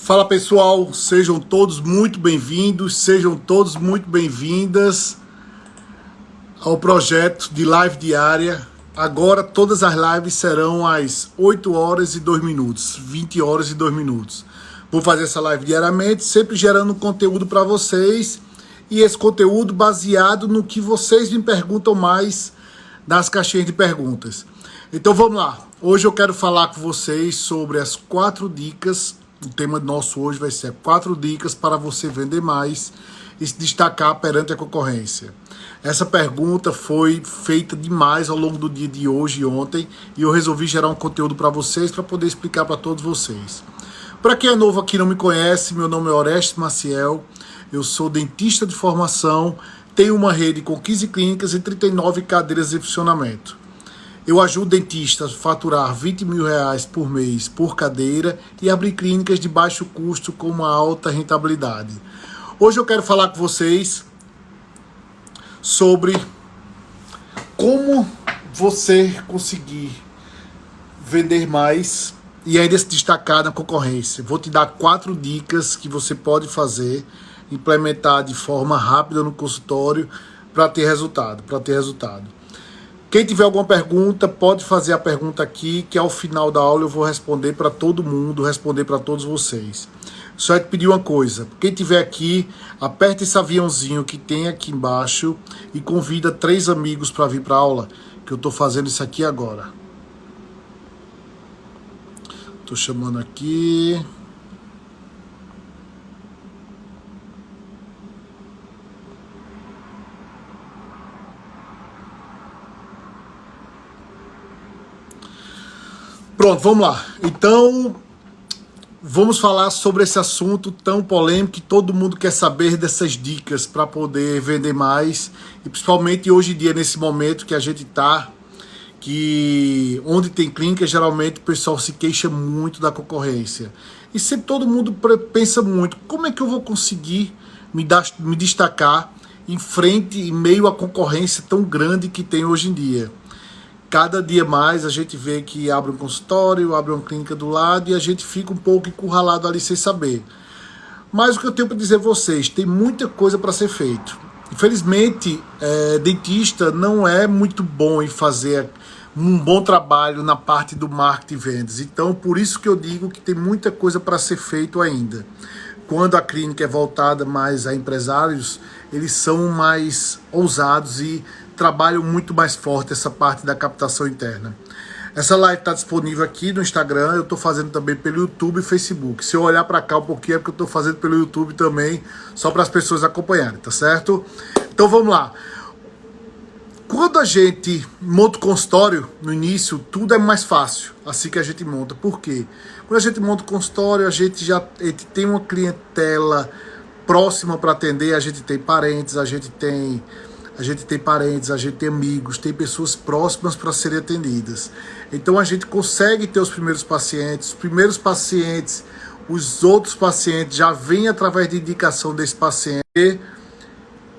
Fala pessoal, sejam todos muito bem-vindos, sejam todos muito bem-vindas ao projeto de live diária. Agora todas as lives serão às 8 horas e 2 minutos, 20 horas e 2 minutos. Vou fazer essa live diariamente, sempre gerando conteúdo para vocês, e esse conteúdo baseado no que vocês me perguntam mais nas caixinhas de perguntas. Então vamos lá, hoje eu quero falar com vocês sobre as 4 dicas. O tema nosso hoje vai ser 4 dicas para você vender mais e se destacar perante a concorrência. Essa pergunta foi feita demais ao longo do dia de hoje e ontem, e eu resolvi gerar um conteúdo para vocês, para poder explicar para todos vocês. Para quem é novo aqui e não me conhece, meu nome é Orestes Maciel, eu sou dentista de formação, tenho uma rede com 15 clínicas e 39 cadeiras de funcionamento. Eu ajudo dentistas a faturar R$20 mil por mês por cadeira e abrir clínicas de baixo custo com uma alta rentabilidade. Hoje eu quero falar com vocês sobre como você conseguir vender mais e ainda se destacar na concorrência. Vou te dar 4 dicas que você pode fazer, implementar de forma rápida no consultório para ter resultado. Quem tiver alguma pergunta, pode fazer a pergunta aqui, que ao final da aula eu vou responder para todo mundo, responder para todos vocês. Só é te pedir uma coisa, quem tiver aqui, aperta esse aviãozinho que tem aqui embaixo e convida 3 amigos para vir para a aula, que eu estou fazendo isso aqui agora. Estou chamando aqui. Pronto, vamos lá. Então, vamos falar sobre esse assunto tão polêmico que todo mundo quer saber dessas dicas para poder vender mais. E principalmente hoje em dia, nesse momento que a gente está, que onde tem clínica, geralmente o pessoal se queixa muito da concorrência. E sempre todo mundo pensa muito, como é que eu vou conseguir me destacar em meio à concorrência tão grande que tem hoje em dia? Cada dia mais a gente vê que abre um consultório, abre uma clínica do lado e a gente fica um pouco encurralado ali sem saber. Mas o que eu tenho para dizer a vocês, tem muita coisa para ser feito. Infelizmente, dentista não é muito bom em fazer um bom trabalho na parte do marketing e vendas. Então, por isso que eu digo que tem muita coisa para ser feito ainda. Quando a clínica é voltada mais a empresários, eles são mais ousados e trabalham muito mais forte essa parte da captação interna. Essa live está disponível aqui no Instagram, eu estou fazendo também pelo YouTube e Facebook. Se eu olhar para cá um pouquinho é porque eu estou fazendo pelo YouTube também, só para as pessoas acompanharem, tá certo? Então vamos lá. Quando a gente monta o consultório, no início, tudo é mais fácil, assim que a gente monta. Por quê? Quando a gente monta o consultório, a gente tem uma clientela próxima para atender, a gente tem parentes, a gente tem amigos, tem pessoas próximas para serem atendidas. Então a gente consegue ter os primeiros pacientes, os outros pacientes já vêm através de indicação desse paciente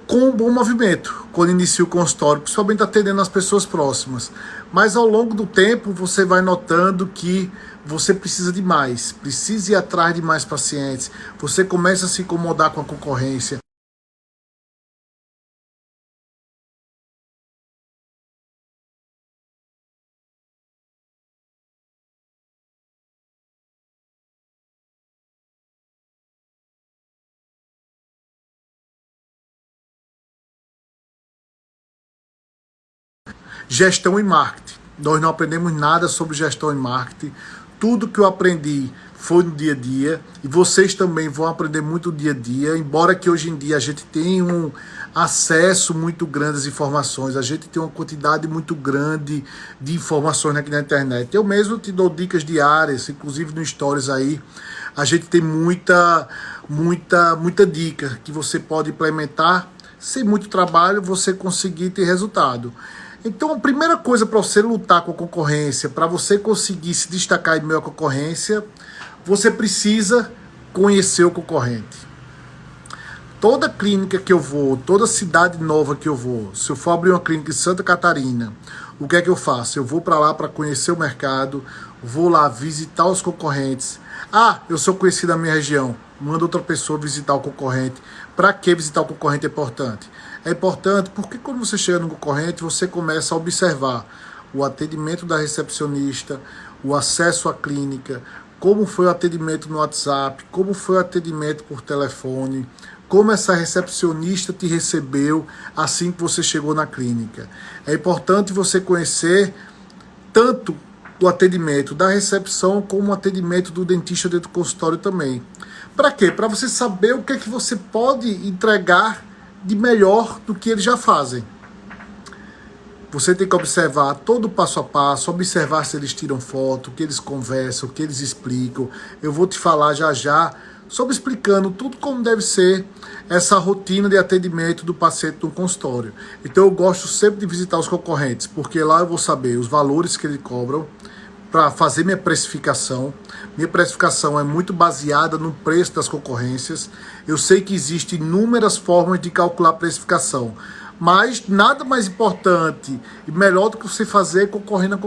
com um bom movimento, quando inicia o consultório, principalmente atendendo as pessoas próximas. Mas ao longo do tempo você vai notando que você precisa de mais, precisa ir atrás de mais pacientes, você começa a se incomodar com a concorrência. Gestão e marketing. Nós não aprendemos nada sobre gestão e marketing. Tudo que eu aprendi foi no dia a dia. E vocês também vão aprender muito no dia a dia. Embora que hoje em dia a gente tenha um acesso muito grande às informações. A gente tem uma quantidade muito grande de informações aqui na internet. Eu mesmo te dou dicas diárias, inclusive no Stories aí. A gente tem muita dica que você pode implementar. Sem muito trabalho, você conseguir ter resultado. Então, a primeira coisa para você lutar com a concorrência, para você conseguir se destacar em meio à concorrência, você precisa conhecer o concorrente. Toda clínica que eu vou, toda cidade nova que eu vou, se eu for abrir uma clínica em Santa Catarina, o que é que eu faço? Eu vou para lá para conhecer o mercado, vou lá visitar os concorrentes. Ah, eu sou conhecido na minha região, manda outra pessoa visitar o concorrente. Para que visitar o concorrente é importante? É importante porque quando você chega no concorrente, você começa a observar o atendimento da recepcionista, o acesso à clínica, como foi o atendimento no WhatsApp, como foi o atendimento por telefone, como essa recepcionista te recebeu assim que você chegou na clínica. É importante você conhecer tanto o atendimento da recepção como o atendimento do dentista dentro do consultório também. Para quê? Para você saber o que é que você pode entregar de melhor do que eles já fazem. Você tem que observar todo o passo a passo, observar se eles tiram foto, o que eles conversam, o que eles explicam. Eu vou te falar já já sobre explicando tudo como deve ser essa rotina de atendimento do paciente no consultório. Então eu gosto sempre de visitar os concorrentes, porque lá eu vou saber os valores que eles cobram para fazer minha precificação. Minha precificação é muito baseada no preço das concorrências. Eu sei que existem inúmeras formas de calcular a precificação, mas nada mais importante e melhor do que você fazer concorrendo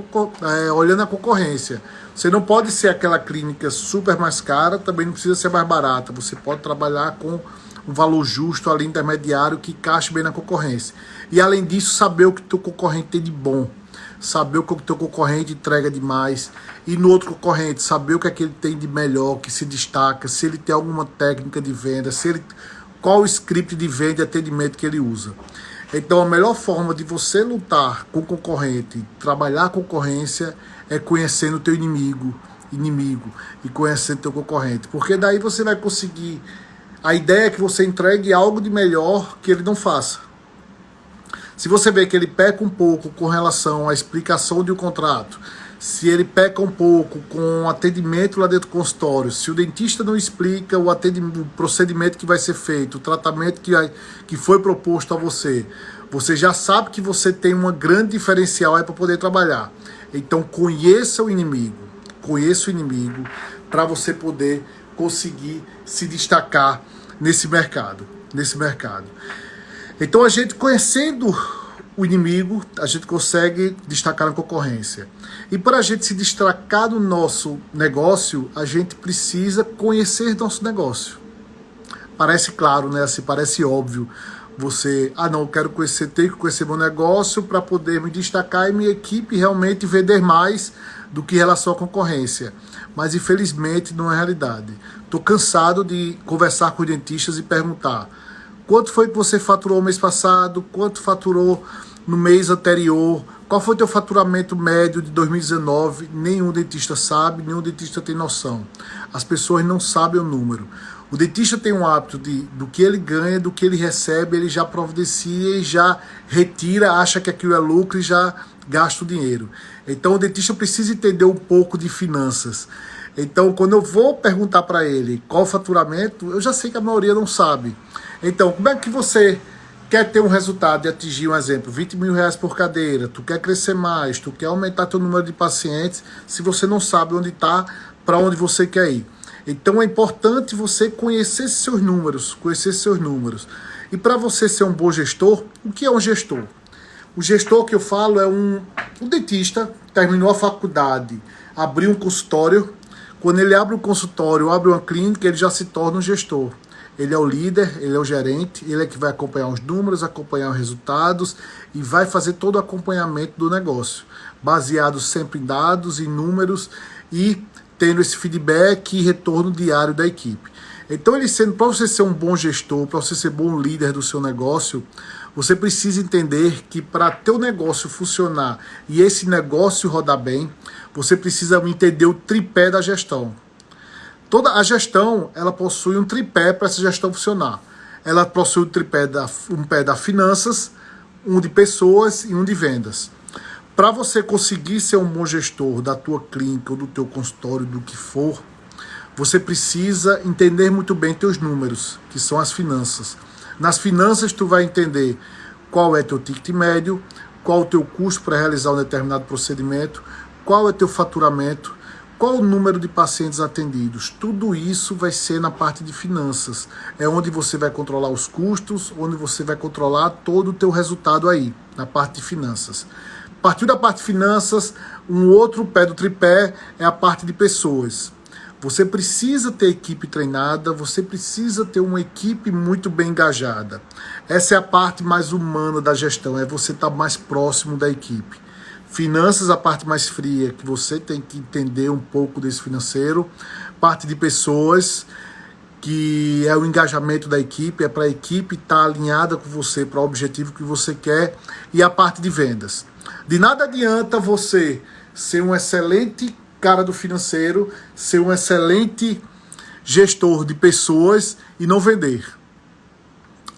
olhando a concorrência. Você não pode ser aquela clínica super mais cara, também não precisa ser mais barata. Você pode trabalhar com um valor justo ali, intermediário, que encaixe bem na concorrência. E além disso, saber o que o teu concorrente tem de bom. Saber o que o teu concorrente entrega demais. E no outro concorrente, saber o que é que ele tem de melhor, que se destaca, se ele tem alguma técnica de venda, qual o script de venda e atendimento que ele usa. Então a melhor forma de você lutar com o concorrente, trabalhar a concorrência, é conhecendo o teu inimigo e conhecendo o teu concorrente. Porque daí você vai conseguir. A ideia é que você entregue algo de melhor que ele não faça. Se você vê que ele peca um pouco com relação à explicação de um contrato, se ele peca um pouco com o atendimento lá dentro do consultório, se o dentista não explica o procedimento que vai ser feito, o tratamento que foi proposto a você, você já sabe que você tem uma grande diferencial aí para poder trabalhar. Então conheça o inimigo para você poder conseguir se destacar nesse mercado. Então a gente conhecendo o inimigo, a gente consegue destacar na concorrência. E para a gente se destacar do nosso negócio, a gente precisa conhecer nosso negócio. Parece claro, né? Assim, parece óbvio. Você, não, eu quero conhecer, tenho que conhecer meu negócio para poder me destacar e minha equipe realmente vender mais do que em relação à concorrência. Mas infelizmente não é realidade. Estou cansado de conversar com dentistas e perguntar: quanto foi que você faturou no mês passado? Quanto faturou no mês anterior? Qual foi o teu faturamento médio de 2019? Nenhum dentista sabe, nenhum dentista tem noção. As pessoas não sabem o número. O dentista tem um hábito do que ele ganha, do que ele recebe, ele já providencia e já retira, acha que aquilo é lucro e já gasta o dinheiro. Então o dentista precisa entender um pouco de finanças. Então quando eu vou perguntar para ele qual o faturamento, eu já sei que a maioria não sabe. Então como é que você quer ter um resultado de atingir, um exemplo, 20 mil reais por cadeira, tu quer crescer mais, tu quer aumentar teu número de pacientes, se você não sabe onde está, para onde você quer ir. Então é importante você conhecer seus números. E para você ser um bom gestor, o que é um gestor? O gestor que eu falo é um dentista, terminou a faculdade, abriu um consultório. Quando ele abre um consultório, abre uma clínica, ele já se torna um gestor. Ele é o líder, ele é o gerente, ele é que vai acompanhar os números, acompanhar os resultados e vai fazer todo o acompanhamento do negócio, baseado sempre em dados, em números e tendo esse feedback e retorno diário da equipe. Então, para você ser um bom gestor, para você ser bom líder do seu negócio, você precisa entender que para teu negócio funcionar e esse negócio rodar bem, você precisa entender o tripé da gestão. Toda a gestão, ela possui um tripé para essa gestão funcionar. Ela possui um pé da finanças, um de pessoas e um de vendas. Para você conseguir ser um bom gestor da tua clínica ou do teu consultório, do que for, você precisa entender muito bem teus números, que são as finanças. Nas finanças, tu vai entender qual é teu ticket médio, qual o teu custo para realizar um determinado procedimento, qual é teu faturamento, qual o número de pacientes atendidos. Tudo isso vai ser na parte de finanças. É onde você vai controlar os custos, onde você vai controlar todo o teu resultado aí, na parte de finanças. Partiu da parte de finanças, um outro pé do tripé é a parte de pessoas. Você precisa ter equipe treinada, você precisa ter uma equipe muito bem engajada. Essa é a parte mais humana da gestão, é você estar mais próximo da equipe. Finanças, a parte mais fria, que você tem que entender um pouco desse financeiro. Parte de pessoas, que é o engajamento da equipe, é para a equipe estar alinhada com você, para o objetivo que você quer. E a parte de vendas. De nada adianta você ser um excelente cara do financeiro, ser um excelente gestor de pessoas e não vender.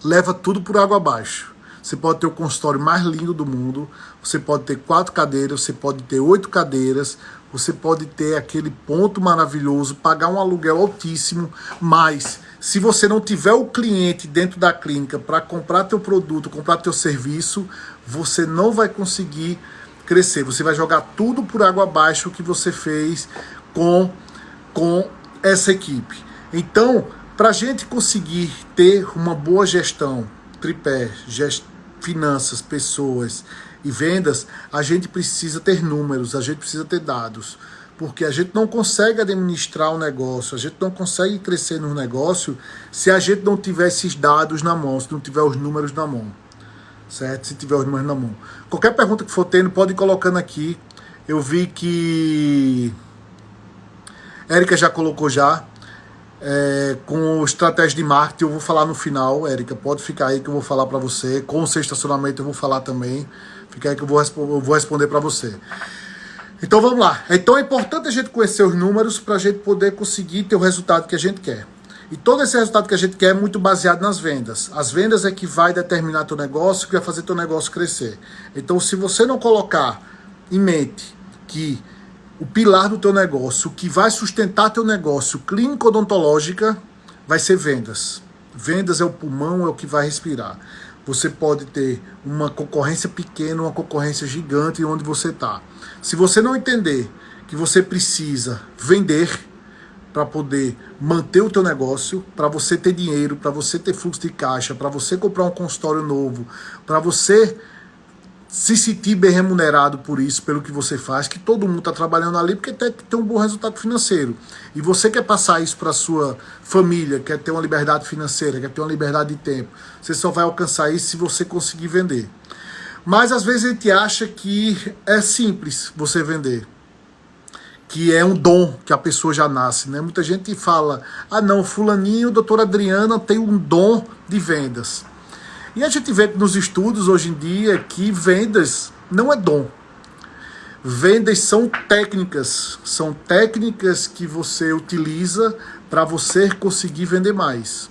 Leva tudo por água abaixo. Você pode ter o consultório mais lindo do mundo, você pode ter 4 cadeiras, você pode ter 8 cadeiras, você pode ter aquele ponto maravilhoso, pagar um aluguel altíssimo, mas se você não tiver o cliente dentro da clínica para comprar teu produto, comprar teu serviço, você não vai conseguir crescer. Você vai jogar tudo por água abaixo que você fez com essa equipe. Então, para a gente conseguir ter uma boa gestão, tripé, finanças, pessoas e vendas, a gente precisa ter números, a gente precisa ter dados. Porque a gente não consegue administrar o negócio, a gente não consegue crescer no negócio se a gente não tiver esses dados na mão, se não tiver os números na mão. Certo? Se tiver os números na mão. Qualquer pergunta que for tendo, pode ir colocando aqui. Eu vi que Érica já colocou já. Com estratégia de marketing eu vou falar no final, Érica. Pode ficar aí que eu vou falar para você. Com o seu estacionamento eu vou falar também. Fica aí que eu vou responder para você. Então vamos lá. Então é importante a gente conhecer os números para a gente poder conseguir ter o resultado que a gente quer. E todo esse resultado que a gente quer é muito baseado nas vendas. As vendas é que vai determinar teu negócio, que vai fazer teu negócio crescer. Então, se você não colocar em mente que o pilar do teu negócio, o que vai sustentar teu negócio clínico-odontológica, vai ser vendas. Vendas é o pulmão, é o que vai respirar. Você pode ter uma concorrência pequena, uma concorrência gigante onde você está. Se você não entender que você precisa vender para poder manter o teu negócio, para você ter dinheiro, para você ter fluxo de caixa, para você comprar um consultório novo, para você se sentir bem remunerado por isso, pelo que você faz, que todo mundo está trabalhando ali porque tem que ter um bom resultado financeiro. E você quer passar isso para a sua família, quer ter uma liberdade financeira, quer ter uma liberdade de tempo. Você só vai alcançar isso se você conseguir vender. Mas às vezes a gente acha que é simples você vender, que é um dom que a pessoa já nasce, né? Muita gente fala, não, fulaninho, doutora Adriana tem um dom de vendas. E a gente vê nos estudos hoje em dia que vendas não é dom. Vendas são técnicas que você utiliza para você conseguir vender mais.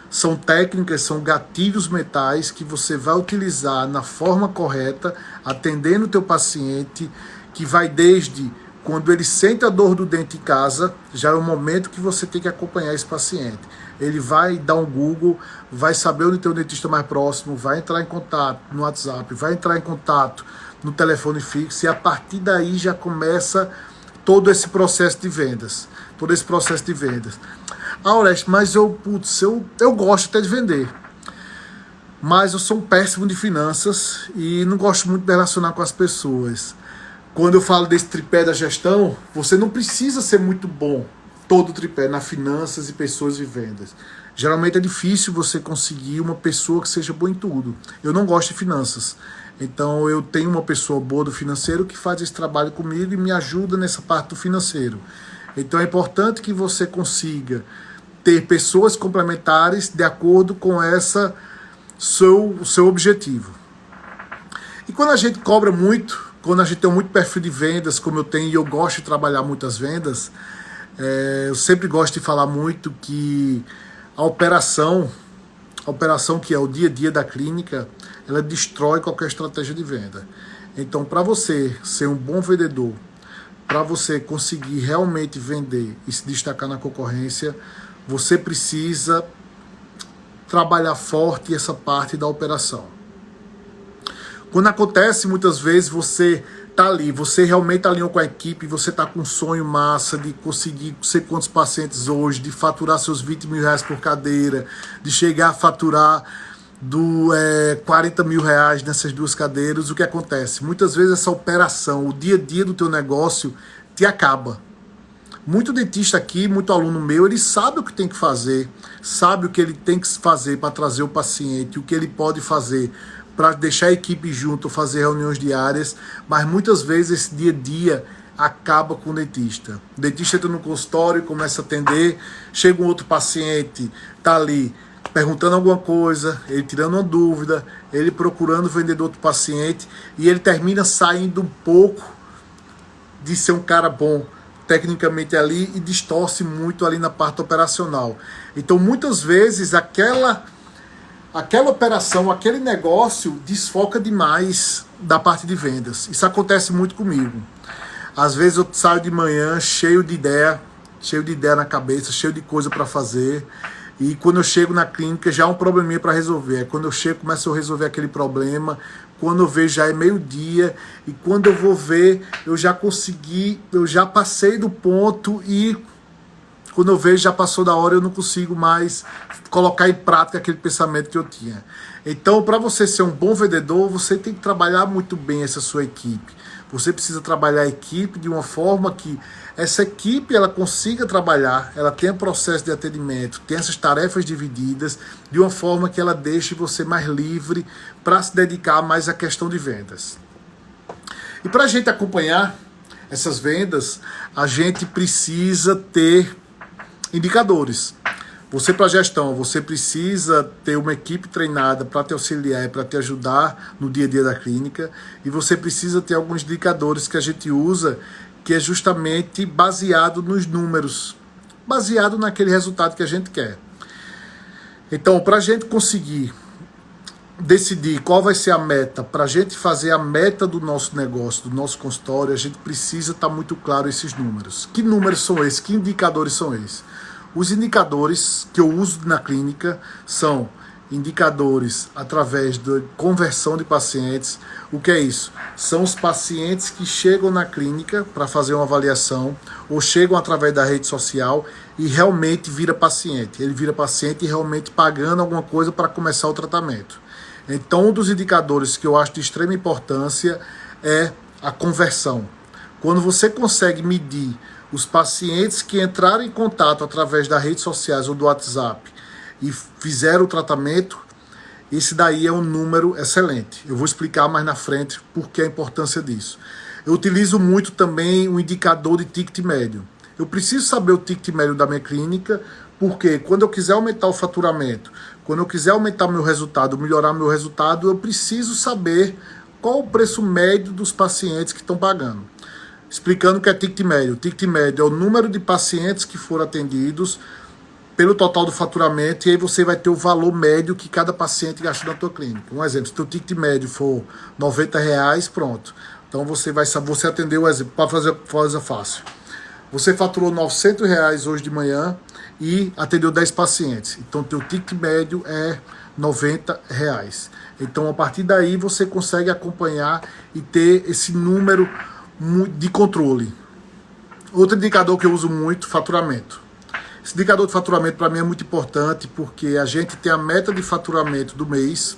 São técnicas, são gatilhos mentais que você vai utilizar na forma correta, atendendo o teu paciente, que vai desde quando ele sente a dor do dente em casa, já é o momento que você tem que acompanhar esse paciente. Ele vai dar um Google, vai saber onde tem o dentista mais próximo, vai entrar em contato no WhatsApp, vai entrar em contato no telefone fixo, e a partir daí já começa todo esse processo de vendas. Todo esse processo de vendas. Oreste, mas eu gosto até de vender. Mas eu sou um péssimo de finanças e não gosto muito de relacionar com as pessoas. Quando eu falo desse tripé da gestão, você não precisa ser muito bom, todo o tripé, na finanças e pessoas e vendas. Geralmente é difícil você conseguir uma pessoa que seja boa em tudo. Eu não gosto de finanças. Então eu tenho uma pessoa boa do financeiro que faz esse trabalho comigo e me ajuda nessa parte do financeiro. Então é importante que você consiga ter pessoas complementares de acordo com essa seu objetivo. E quando a gente cobra muito, quando a gente tem muito perfil de vendas, como eu tenho, e eu gosto de trabalhar muitas vendas, eu sempre gosto de falar muito que a operação que é o dia a dia da clínica, ela destrói qualquer estratégia de venda. Então, para você ser um bom vendedor, para você conseguir realmente vender e se destacar na concorrência, você precisa trabalhar forte essa parte da operação. Quando acontece, muitas vezes você tá ali, você realmente alinhou com a equipe, você tá com um sonho massa de conseguir não sei quantos pacientes hoje, de faturar seus 20 mil reais por cadeira, de chegar a faturar do 40 mil reais nessas duas cadeiras, o que acontece? Muitas vezes essa operação, o dia a dia do teu negócio te acaba. Muito dentista aqui, muito aluno meu, ele sabe o que tem que fazer, sabe o que ele tem que fazer para trazer o paciente, o que ele pode fazer para deixar a equipe junto, fazer reuniões diárias, mas muitas vezes esse dia a dia acaba com o dentista. O dentista entra no consultório, começa a atender, chega um outro paciente, tá ali perguntando alguma coisa, ele tirando uma dúvida, ele procurando vender do outro paciente, e ele termina saindo um pouco de ser um cara bom tecnicamente ali e distorce muito ali na parte operacional. Então muitas vezes aquela operação, aquele negócio desfoca demais da parte de vendas. Isso acontece muito comigo. Às vezes eu saio de manhã cheio de ideia na cabeça, cheio de coisa para fazer, e quando eu chego na clínica já há um probleminha para resolver. Quando eu chego, começo a resolver aquele problema, quando eu vejo já é meio-dia, e quando eu vou ver, eu já passei do ponto, e quando eu vejo já passou da hora, eu não consigo mais colocar em prática aquele pensamento que eu tinha. Então, para você ser um bom vendedor, você tem que trabalhar muito bem essa sua equipe. Você precisa trabalhar a equipe de uma forma que essa equipe ela consiga trabalhar, ela tenha processo de atendimento, tenha essas tarefas divididas, de uma forma que ela deixe você mais livre para se dedicar mais à questão de vendas. E para a gente acompanhar essas vendas, a gente precisa ter indicadores. Você, para gestão, você precisa ter uma equipe treinada para te auxiliar e para te ajudar no dia a dia da clínica, e você precisa ter alguns indicadores que a gente usa, que é justamente baseado nos números, baseado naquele resultado que a gente quer. Então, para a gente conseguir decidir qual vai ser a meta, para a gente fazer a meta do nosso negócio, do nosso consultório, a gente precisa estar muito claro esses números. Que números são esses? Que indicadores são esses? Os indicadores que eu uso na clínica são indicadores através da conversão de pacientes. O que é isso? São os pacientes que chegam na clínica para fazer uma avaliação ou chegam através da rede social e realmente vira paciente. Ele vira paciente e realmente pagando alguma coisa para começar o tratamento. Então, um dos indicadores que eu acho de extrema importância é a conversão. Quando você consegue medir os pacientes que entraram em contato através das redes sociais ou do WhatsApp e fizeram o tratamento, esse daí é um número excelente. Eu vou explicar mais na frente por que a importância disso. Eu utilizo muito também o indicador de ticket médio. Eu preciso saber o ticket médio da minha clínica, porque quando eu quiser aumentar o faturamento, quando eu quiser aumentar meu resultado, melhorar meu resultado, eu preciso saber qual o preço médio dos pacientes que estão pagando. Explicando o que é ticket médio. O ticket médio é o número de pacientes que foram atendidos pelo total do faturamento, e aí você vai ter o valor médio que cada paciente gastou na tua clínica. Um exemplo, se o teu ticket médio for R$90, pronto. Então você atendeu, para fazer fácil. Você faturou R$900 hoje de manhã e atendeu 10 pacientes. Então teu ticket médio é R$90. Então a partir daí você consegue acompanhar e ter esse número de controle. Outro indicador que eu uso muito, faturamento. Esse indicador de faturamento para mim é muito importante, porque a gente tem a meta de faturamento do mês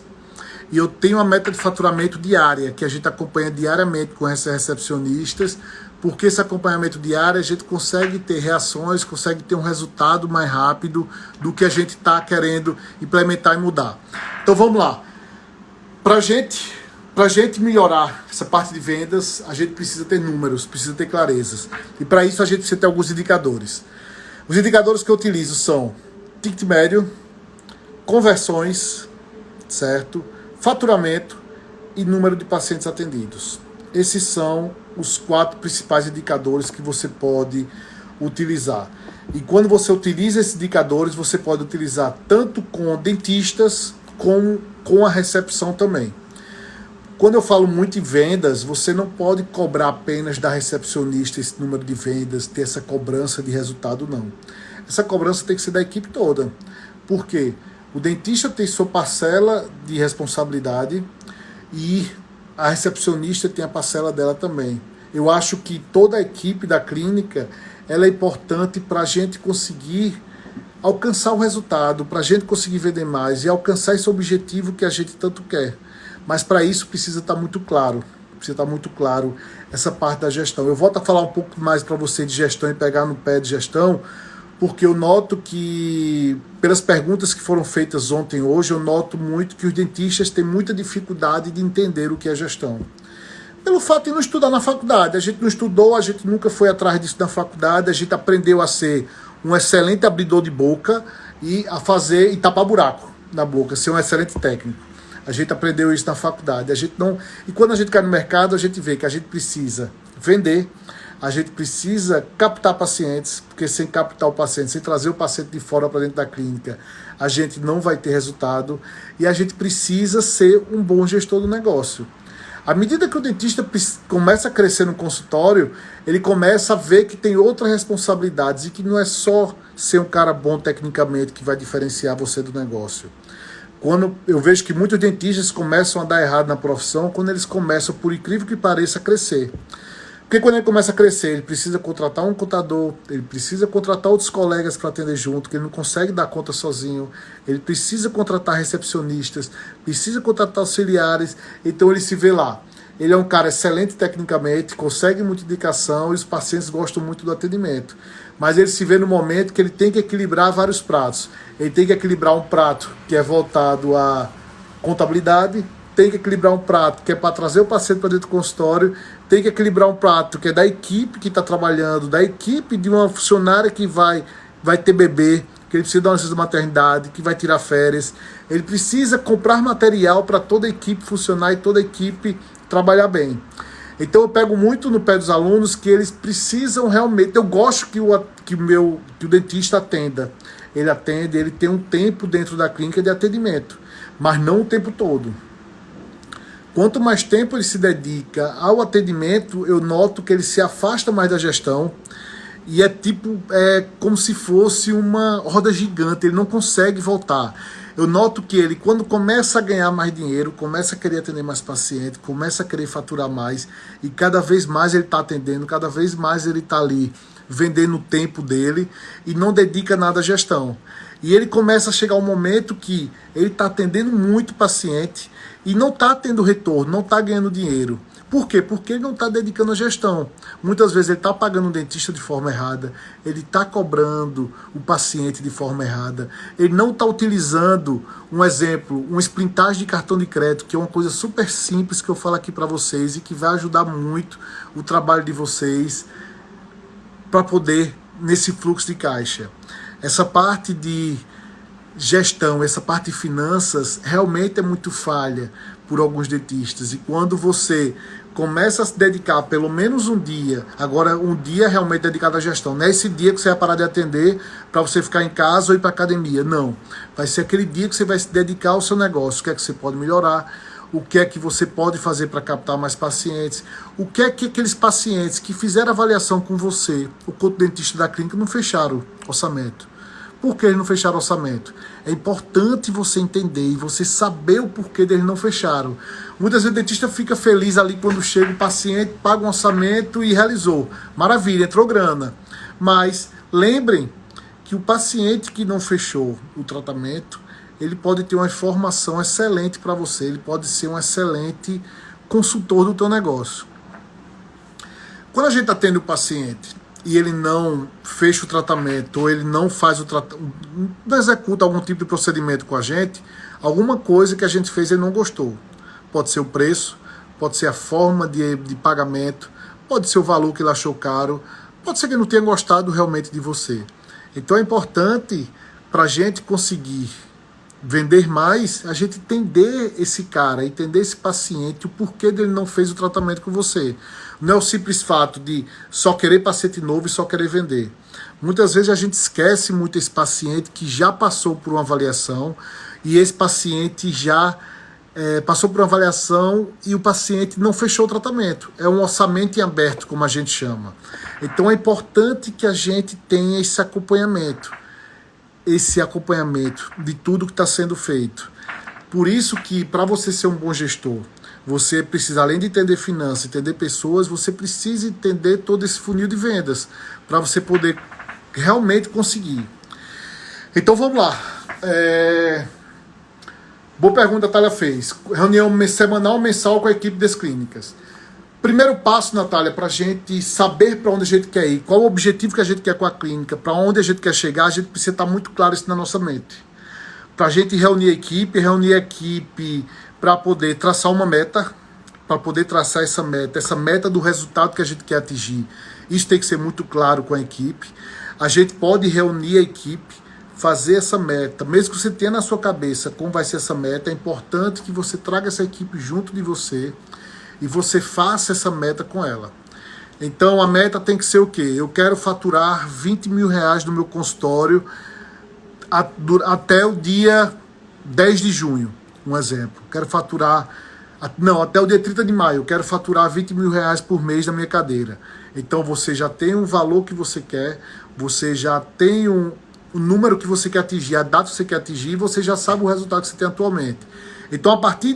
e eu tenho a meta de faturamento diária, que a gente acompanha diariamente com essas recepcionistas, porque esse acompanhamento diário a gente consegue ter reações, consegue ter um resultado mais rápido do que a gente está querendo implementar e mudar. Então vamos lá. Para a gente melhorar essa parte de vendas, a gente precisa ter números, precisa ter clarezas. E para isso a gente precisa ter alguns indicadores. Os indicadores que eu utilizo são ticket médio, conversões, certo? Faturamento e número de pacientes atendidos. Esses são os 4 principais indicadores que você pode utilizar. E quando você utiliza esses indicadores, você pode utilizar tanto com dentistas como com a recepção também. Quando eu falo muito em vendas, você não pode cobrar apenas da recepcionista esse número de vendas, ter essa cobrança de resultado, não. Essa cobrança tem que ser da equipe toda. Por quê? O dentista tem sua parcela de responsabilidade e a recepcionista tem a parcela dela também. Eu acho que toda a equipe da clínica ela é importante para a gente conseguir alcançar o resultado, para a gente conseguir vender mais e alcançar esse objetivo que a gente tanto quer. Mas para isso precisa estar muito claro. Precisa estar muito claro essa parte da gestão. Eu volto a falar um pouco mais para você de gestão e pegar no pé de gestão, porque eu noto que, pelas perguntas que foram feitas ontem e hoje, eu noto muito que os dentistas têm muita dificuldade de entender o que é gestão. Pelo fato de não estudar na faculdade. A gente não estudou, a gente nunca foi atrás disso na faculdade, a gente aprendeu a ser um excelente abridor de boca e a fazer e tapar buraco na boca, ser um excelente técnico. A gente aprendeu isso na faculdade. A gente não, e quando a gente cai no mercado, a gente vê que a gente precisa vender, a gente precisa captar pacientes, porque sem captar o paciente, sem trazer o paciente de fora para dentro da clínica, a gente não vai ter resultado, e a gente precisa ser um bom gestor do negócio. À medida que o dentista começa a crescer no consultório, ele começa a ver que tem outras responsabilidades e que não é só ser um cara bom tecnicamente que vai diferenciar você do negócio. Quando eu vejo que muitos dentistas começam a dar errado na profissão, quando eles começam, por incrível que pareça, a crescer. Porque quando ele começa a crescer, ele precisa contratar um contador, ele precisa contratar outros colegas para atender junto, que ele não consegue dar conta sozinho, ele precisa contratar recepcionistas, precisa contratar auxiliares, então ele se vê lá. Ele é um cara excelente tecnicamente, consegue muita indicação e os pacientes gostam muito do atendimento. Mas ele se vê no momento que ele tem que equilibrar vários pratos. Ele tem que equilibrar um prato que é voltado à contabilidade, tem que equilibrar um prato que é para trazer o paciente para dentro do consultório, tem que equilibrar um prato que é da equipe que está trabalhando, da equipe de uma funcionária que vai ter bebê, que ele precisa dar uma licença de maternidade, que vai tirar férias. Ele precisa comprar material para toda a equipe funcionar e toda a equipe trabalhar bem. Então eu pego muito no pé dos alunos que eles precisam realmente... Eu gosto que o dentista atenda. Ele atende, ele tem um tempo dentro da clínica de atendimento, mas não o tempo todo. Quanto mais tempo ele se dedica ao atendimento, eu noto que ele se afasta mais da gestão e é como se fosse uma roda gigante, ele não consegue voltar. Eu noto que ele, quando começa a ganhar mais dinheiro, começa a querer atender mais pacientes, começa a querer faturar mais e cada vez mais ele está atendendo, cada vez mais ele está ali vendendo o tempo dele e não dedica nada à gestão. E ele começa a chegar um momento que ele está atendendo muito paciente e não está tendo retorno, não está ganhando dinheiro. Por quê? Porque ele não está dedicando à gestão. Muitas vezes ele está pagando o dentista de forma errada, ele está cobrando o paciente de forma errada, ele não está utilizando, um exemplo, uma sprintagem de cartão de crédito, que é uma coisa super simples que eu falo aqui para vocês e que vai ajudar muito o trabalho de vocês para poder, nesse fluxo de caixa. Essa parte de gestão, essa parte de finanças realmente é muito falha por alguns dentistas. E quando você começa a se dedicar pelo menos um dia, agora um dia realmente dedicado à gestão, não é esse dia que você vai parar de atender para você ficar em casa ou ir para academia, não. Vai ser aquele dia que você vai se dedicar ao seu negócio, o que é que você pode melhorar, o que é que você pode fazer para captar mais pacientes, o que é que aqueles pacientes que fizeram avaliação com você, o dentista da clínica, não fecharam orçamento. Por que eles não fecharam orçamento? É importante você entender e você saber o porquê deles não fecharam. Muitas vezes o dentista fica feliz ali quando chega o paciente, paga um orçamento e realizou. Maravilha, entrou grana. Mas lembrem que o paciente que não fechou o tratamento, ele pode ter uma informação excelente para você, ele pode ser um excelente consultor do teu negócio. Quando a gente atende o paciente e ele não fecha o tratamento, ou ele não faz o tratamento, não executa algum tipo de procedimento com a gente, alguma coisa que a gente fez ele não gostou. Pode ser o preço, pode ser a forma de pagamento, pode ser o valor que ele achou caro, pode ser que ele não tenha gostado realmente de você. Então é importante para a gente conseguir vender mais, a gente entender esse cara, entender esse paciente, o porquê dele não fez o tratamento com você. Não é o simples fato de só querer paciente novo e só querer vender. Muitas vezes a gente esquece muito esse paciente que já passou por uma avaliação e esse paciente já passou por uma avaliação e o paciente não fechou o tratamento. É um orçamento em aberto, como a gente chama. Então é importante que a gente tenha esse acompanhamento de tudo que está sendo feito. Por isso que, para você ser um bom gestor, você precisa, além de entender finanças, entender pessoas, você precisa entender todo esse funil de vendas, para você poder realmente conseguir. Então vamos lá. Boa pergunta a Natália fez. Reunião semanal, mensal com a equipe das clínicas. Primeiro passo, Natália, para a gente saber para onde a gente quer ir, qual o objetivo que a gente quer com a clínica, para onde a gente quer chegar, a gente precisa estar muito claro isso na nossa mente. Para a gente reunir a equipe para poder traçar uma meta, para poder traçar essa meta do resultado que a gente quer atingir. Isso tem que ser muito claro com a equipe. A gente pode reunir a equipe, fazer essa meta, mesmo que você tenha na sua cabeça como vai ser essa meta, é importante que você traga essa equipe junto de você e você faça essa meta com ela. Então a meta tem que ser o quê? Eu quero faturar 20 mil reais no meu consultório até o dia 10 de junho, um exemplo. Quero faturar, até o dia 30 de maio, eu quero faturar 20 mil reais por mês na minha cadeira. Então você já tem um valor que você quer, você já tem o número que você quer atingir, a data que você quer atingir, você já sabe o resultado que você tem atualmente. Então, a partir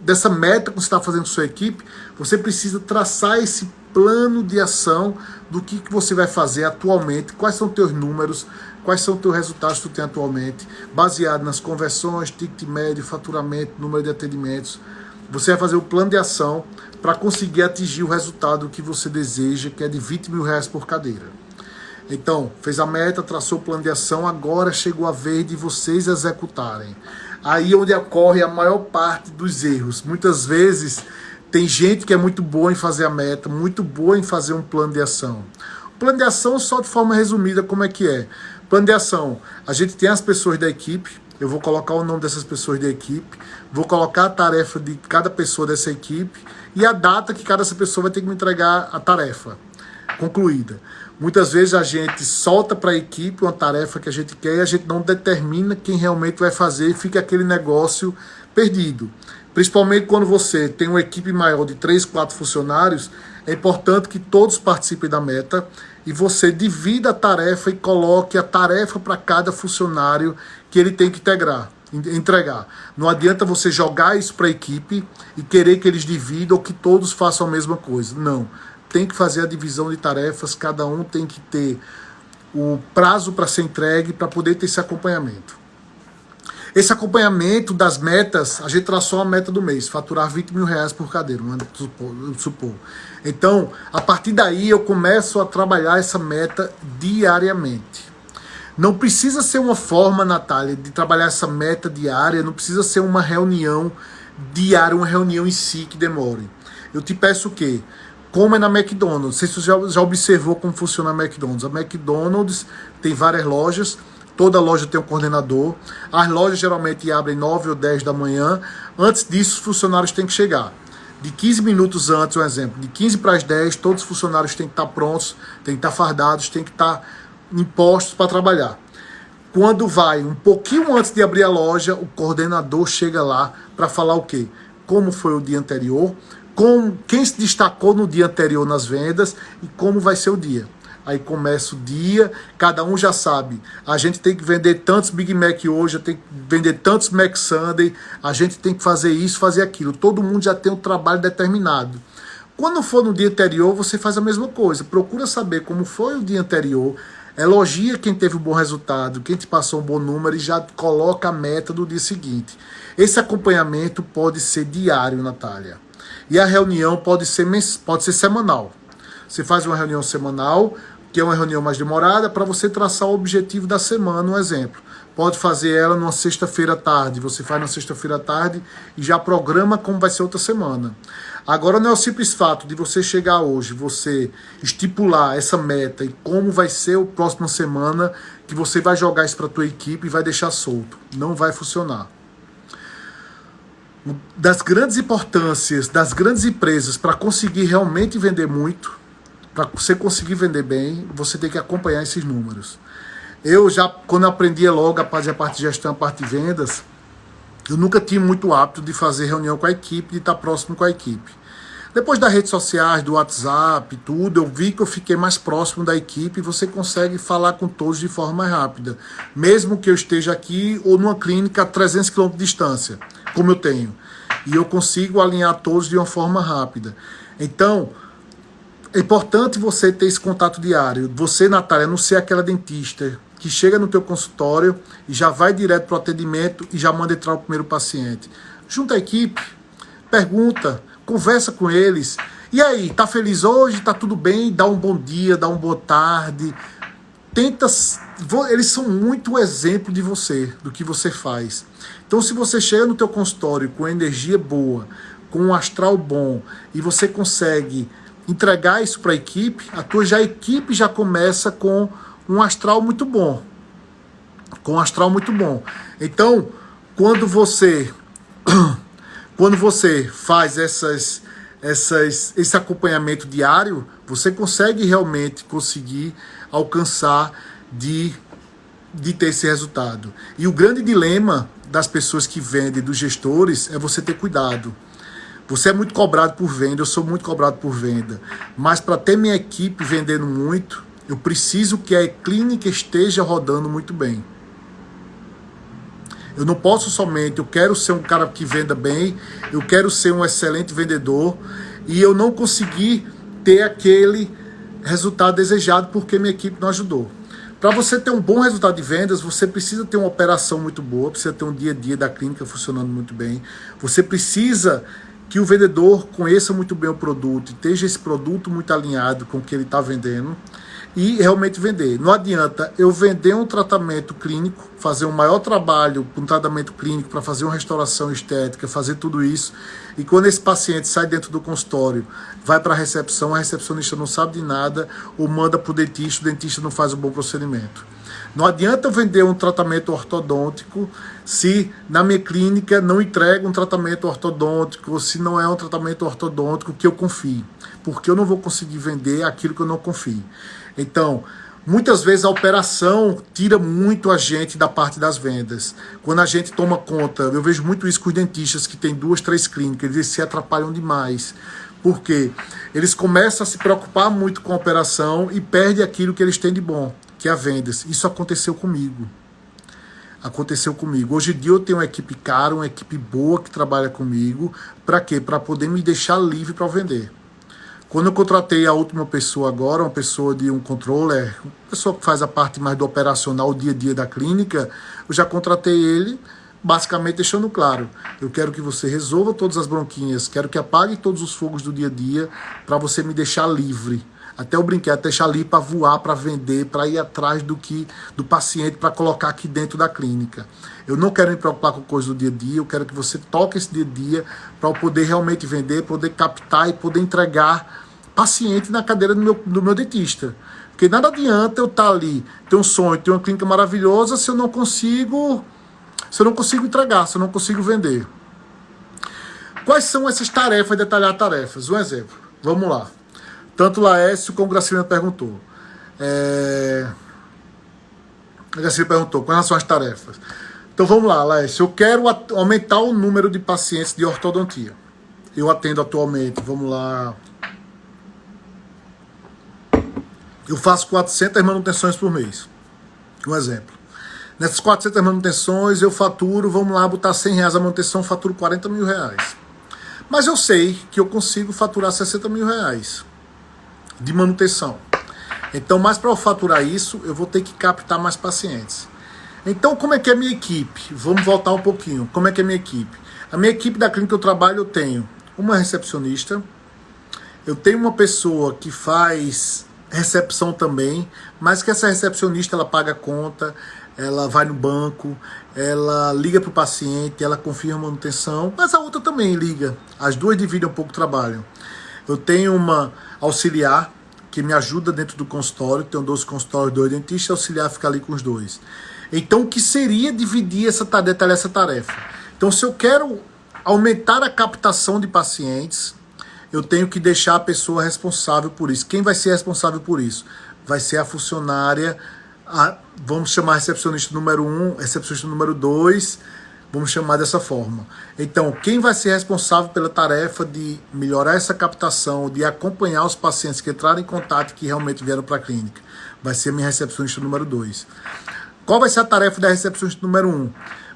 dessa meta que você está fazendo com a sua equipe, você precisa traçar esse plano de ação do que você vai fazer atualmente, quais são os teus números, quais são os teus resultados que tu tem atualmente, baseado nas conversões, ticket médio, faturamento, número de atendimentos. Você vai fazer o plano de ação para conseguir atingir o resultado que você deseja, que é de 20 mil reais por cadeira. Então, fez a meta, traçou o plano de ação, agora chegou a vez de vocês executarem. Aí é onde ocorre a maior parte dos erros. Muitas vezes tem gente que é muito boa em fazer a meta, muito boa em fazer um plano de ação. O plano de ação, só de forma resumida, como é que é? Plano de ação, a gente tem as pessoas da equipe, eu vou colocar o nome dessas pessoas da equipe, vou colocar a tarefa de cada pessoa dessa equipe e a data que cada pessoa vai ter que me entregar a tarefa concluída. Muitas vezes a gente solta para a equipe uma tarefa que a gente quer e a gente não determina quem realmente vai fazer e fica aquele negócio perdido. Principalmente quando você tem uma equipe maior de 3, 4 funcionários, é importante que todos participem da meta e você divida a tarefa e coloque a tarefa para cada funcionário que ele tem que entregar. Não adianta você jogar isso para a equipe e querer que eles dividam ou que todos façam a mesma coisa. Não. Tem que fazer a divisão de tarefas, cada um tem que ter o prazo para ser entregue para poder ter esse acompanhamento. Esse acompanhamento das metas, a gente traçou a meta do mês, faturar 20 mil reais por cadeira, vamos supor. Então, a partir daí eu começo a trabalhar essa meta diariamente. Não precisa ser uma forma, Natália, de trabalhar essa meta diária, não precisa ser uma reunião diária, uma reunião em si que demore. Eu te peço o quê? Como é na McDonald's, não sei se você já observou como funciona a McDonald's. A McDonald's tem várias lojas, toda loja tem um coordenador. As lojas geralmente abrem 9 ou 10 da manhã. Antes disso, os funcionários têm que chegar. De 15 minutos antes, um exemplo, de 15 para as 10, todos os funcionários têm que estar prontos, têm que estar fardados, têm que estar em postos para trabalhar. Quando vai um pouquinho antes de abrir a loja, o coordenador chega lá para falar o quê? Como foi o dia anterior, quem se destacou no dia anterior nas vendas e como vai ser o dia. Aí começa o dia, cada um já sabe. A gente tem que vender tantos Big Mac hoje, tem que vender tantos Mac Sunday, a gente tem que fazer isso, fazer aquilo. Todo mundo já tem um trabalho determinado. Quando for no dia anterior, você faz a mesma coisa. Procura saber como foi o dia anterior, elogia quem teve um bom resultado, quem te passou um bom número e já coloca a meta do dia seguinte. Esse acompanhamento pode ser diário, Natália. E a reunião pode ser semanal. Você faz uma reunião semanal, que é uma reunião mais demorada, para você traçar o objetivo da semana, um exemplo. Pode fazer ela numa sexta-feira à tarde. Você faz na sexta-feira à tarde e já programa como vai ser outra semana. Agora não é o simples fato de você chegar hoje, você estipular essa meta e como vai ser a próxima semana, que você vai jogar isso para a tua equipe e vai deixar solto. Não vai funcionar. Das grandes importâncias das grandes empresas para conseguir realmente vender muito, para você conseguir vender bem, você tem que acompanhar esses números. Eu já, quando eu aprendia logo a fazer a parte de gestão, a parte de vendas, eu nunca tive muito hábito de fazer reunião com a equipe, de estar próximo com a equipe. Depois das redes sociais, do WhatsApp, tudo, eu vi que eu fiquei mais próximo da equipe e você consegue falar com todos de forma mais rápida. Mesmo que eu esteja aqui ou numa clínica a 300 km de distância, como eu tenho. E eu consigo alinhar todos de uma forma rápida. Então, é importante você ter esse contato diário. Você, Natália, não ser aquela dentista que chega no teu consultório e já vai direto para o atendimento e já manda entrar o primeiro paciente. Junta a equipe, pergunta, conversa com eles. E aí, tá feliz hoje? Tá tudo bem? Dá um bom dia, dá uma boa tarde. Tenta, eles são muito exemplo de você, do que você faz. Então, se você chega no teu consultório com energia boa, com um astral bom, e você consegue entregar isso para a equipe, a equipe já começa com um astral muito bom. Com um astral muito bom. Então, quando você faz esse acompanhamento diário, você consegue realmente alcançar de ter esse resultado. E o grande dilema das pessoas que vendem, dos gestores, é você ter cuidado. Você é muito cobrado por venda, eu sou muito cobrado por venda. Mas para ter minha equipe vendendo muito, eu preciso que a clínica esteja rodando muito bem. Eu não posso somente, eu quero ser um cara que venda bem, eu quero ser um excelente vendedor e eu não consegui ter aquele resultado desejado porque minha equipe não ajudou. Para você ter um bom resultado de vendas, você precisa ter uma operação muito boa, precisa ter um dia a dia da clínica funcionando muito bem. Você precisa que o vendedor conheça muito bem o produto, esteja esse produto muito alinhado com o que ele está vendendo e realmente vender. Não adianta eu vender um tratamento clínico, fazer um maior trabalho com um tratamento clínico para fazer uma restauração estética, fazer tudo isso, e quando esse paciente sai dentro do consultório, vai para a recepcionista não sabe de nada, ou manda para o dentista não faz um bom procedimento. Não adianta eu vender um tratamento ortodôntico se na minha clínica não entrega um tratamento ortodôntico, ou se não é um tratamento ortodôntico que eu confie, porque eu não vou conseguir vender aquilo que eu não confio. Então, muitas vezes a operação tira muito a gente da parte das vendas. Quando a gente toma conta, eu vejo muito isso com os dentistas que têm 2, 3 clínicas, eles se atrapalham demais. Por quê? Eles começam a se preocupar muito com a operação e perdem aquilo que eles têm de bom, que é a vendas. Isso aconteceu comigo. Hoje em dia eu tenho uma equipe cara, uma equipe boa que trabalha comigo. Para quê? Para poder me deixar livre para vender. Quando eu contratei a última pessoa agora, uma pessoa de um controller, uma pessoa que faz a parte mais do operacional, o dia a dia da clínica, eu já contratei ele, basicamente deixando claro, eu quero que você resolva todas as bronquinhas, quero que apague todos os fogos do dia a dia, para você me deixar livre. Até eu brinquei, até deixar livre para voar, para vender, para ir atrás do paciente, para colocar aqui dentro da clínica. Eu não quero me preocupar com coisas do dia a dia, eu quero que você toque esse dia a dia para eu poder realmente vender, poder captar e poder entregar paciente na cadeira do meu dentista. Porque nada adianta eu estar ali, ter um sonho, ter uma clínica maravilhosa, se eu não consigo entregar, se eu não consigo vender. Quais são essas tarefas, detalhar tarefas? Um exemplo, vamos lá. Tanto o Laércio como o Graciliano perguntou. O Graciliano perguntou, quais são as tarefas? Então vamos lá, Laércio, eu quero aumentar o número de pacientes de ortodontia. Eu atendo atualmente, vamos lá, eu faço 400 manutenções por mês. Um exemplo. Nessas 400 manutenções eu faturo, vamos lá, botar R$100 a manutenção, faturo R$40 mil. Mas eu sei que eu consigo faturar R$60 mil de manutenção. Então, mais para eu faturar isso, eu vou ter que captar mais pacientes. Então, como é que é a minha equipe? Vamos voltar um pouquinho. Como é que é a minha equipe? A minha equipe da clínica que eu trabalho, eu tenho uma recepcionista, eu tenho uma pessoa que faz recepção também, mas que essa recepcionista, ela paga a conta, ela vai no banco, ela liga para o paciente, ela confirma a manutenção, mas a outra também liga. As duas dividem um pouco o trabalho. Eu tenho uma auxiliar que me ajuda dentro do consultório, tenho 12 consultórios, 2 dentistas, auxiliar fica ali com os dois. Então, o que seria dividir detalhar essa tarefa? Então, se eu quero aumentar a captação de pacientes, eu tenho que deixar a pessoa responsável por isso. Quem vai ser responsável por isso? Vai ser a funcionária, vamos chamar a recepcionista número 1, recepcionista número 2, vamos chamar dessa forma. Então, quem vai ser responsável pela tarefa de melhorar essa captação, de acompanhar os pacientes que entraram em contato e que realmente vieram para a clínica? Vai ser a minha recepcionista número 2. Qual vai ser a tarefa da recepcionista número 1?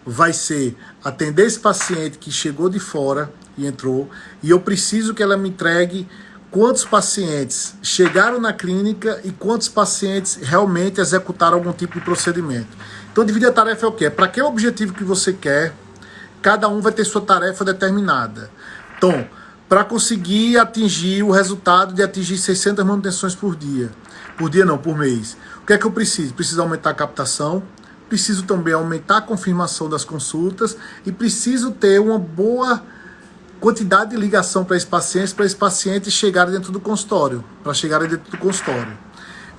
Vai ser atender esse paciente que chegou de fora e entrou, e eu preciso que ela me entregue quantos pacientes chegaram na clínica e quantos pacientes realmente executaram algum tipo de procedimento. Então, dividir a tarefa é o quê? É para aquele objetivo que você quer, cada um vai ter sua tarefa determinada. Então, para conseguir atingir o resultado de atingir 600 manutenções por dia. Por dia não, por mês. O que é que eu preciso? Preciso aumentar a captação, preciso também aumentar a confirmação das consultas e preciso ter uma boa quantidade de ligação para esses pacientes chegarem dentro do consultório, para chegarem dentro do consultório.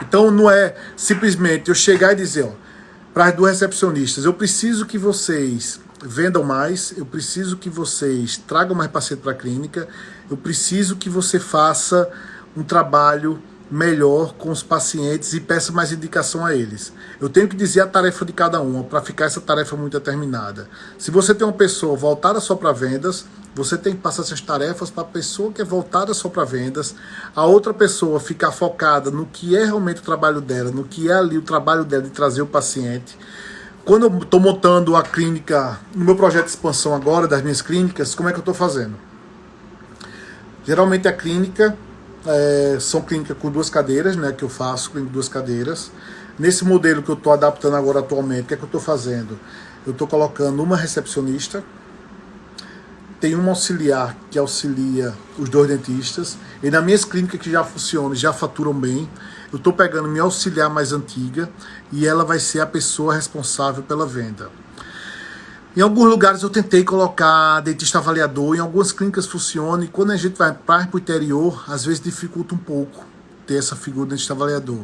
Então não é simplesmente eu chegar e dizer, ó, para as duas recepcionistas, eu preciso que vocês vendam mais, eu preciso que vocês tragam mais paciente para a clínica, eu preciso que você faça um trabalho melhor com os pacientes e peça mais indicação a eles. Eu tenho que dizer a tarefa de cada uma para ficar essa tarefa muito determinada. Se você tem uma pessoa voltada só para vendas, você tem que passar essas tarefas para a pessoa que é voltada só para vendas, a outra pessoa ficar focada no que é realmente o trabalho dela, no que é ali o trabalho dela de trazer o paciente. Quando eu estou montando a clínica, no meu projeto de expansão agora, das minhas clínicas, como é que eu estou fazendo? Geralmente a clínica, são clínicas com 2 cadeiras, né, que eu faço, clínica com 2 cadeiras. Nesse modelo que eu estou adaptando agora atualmente, o que é que eu estou fazendo? Eu estou colocando uma recepcionista, tem uma auxiliar que auxilia os 2 dentistas, e nas minhas clínicas que já funcionam, já faturam bem, eu estou pegando minha auxiliar mais antiga e ela vai ser a pessoa responsável pela venda. Em alguns lugares eu tentei colocar dentista avaliador, em algumas clínicas funciona, e quando a gente vai para o interior, às vezes dificulta um pouco ter essa figura de dentista avaliador.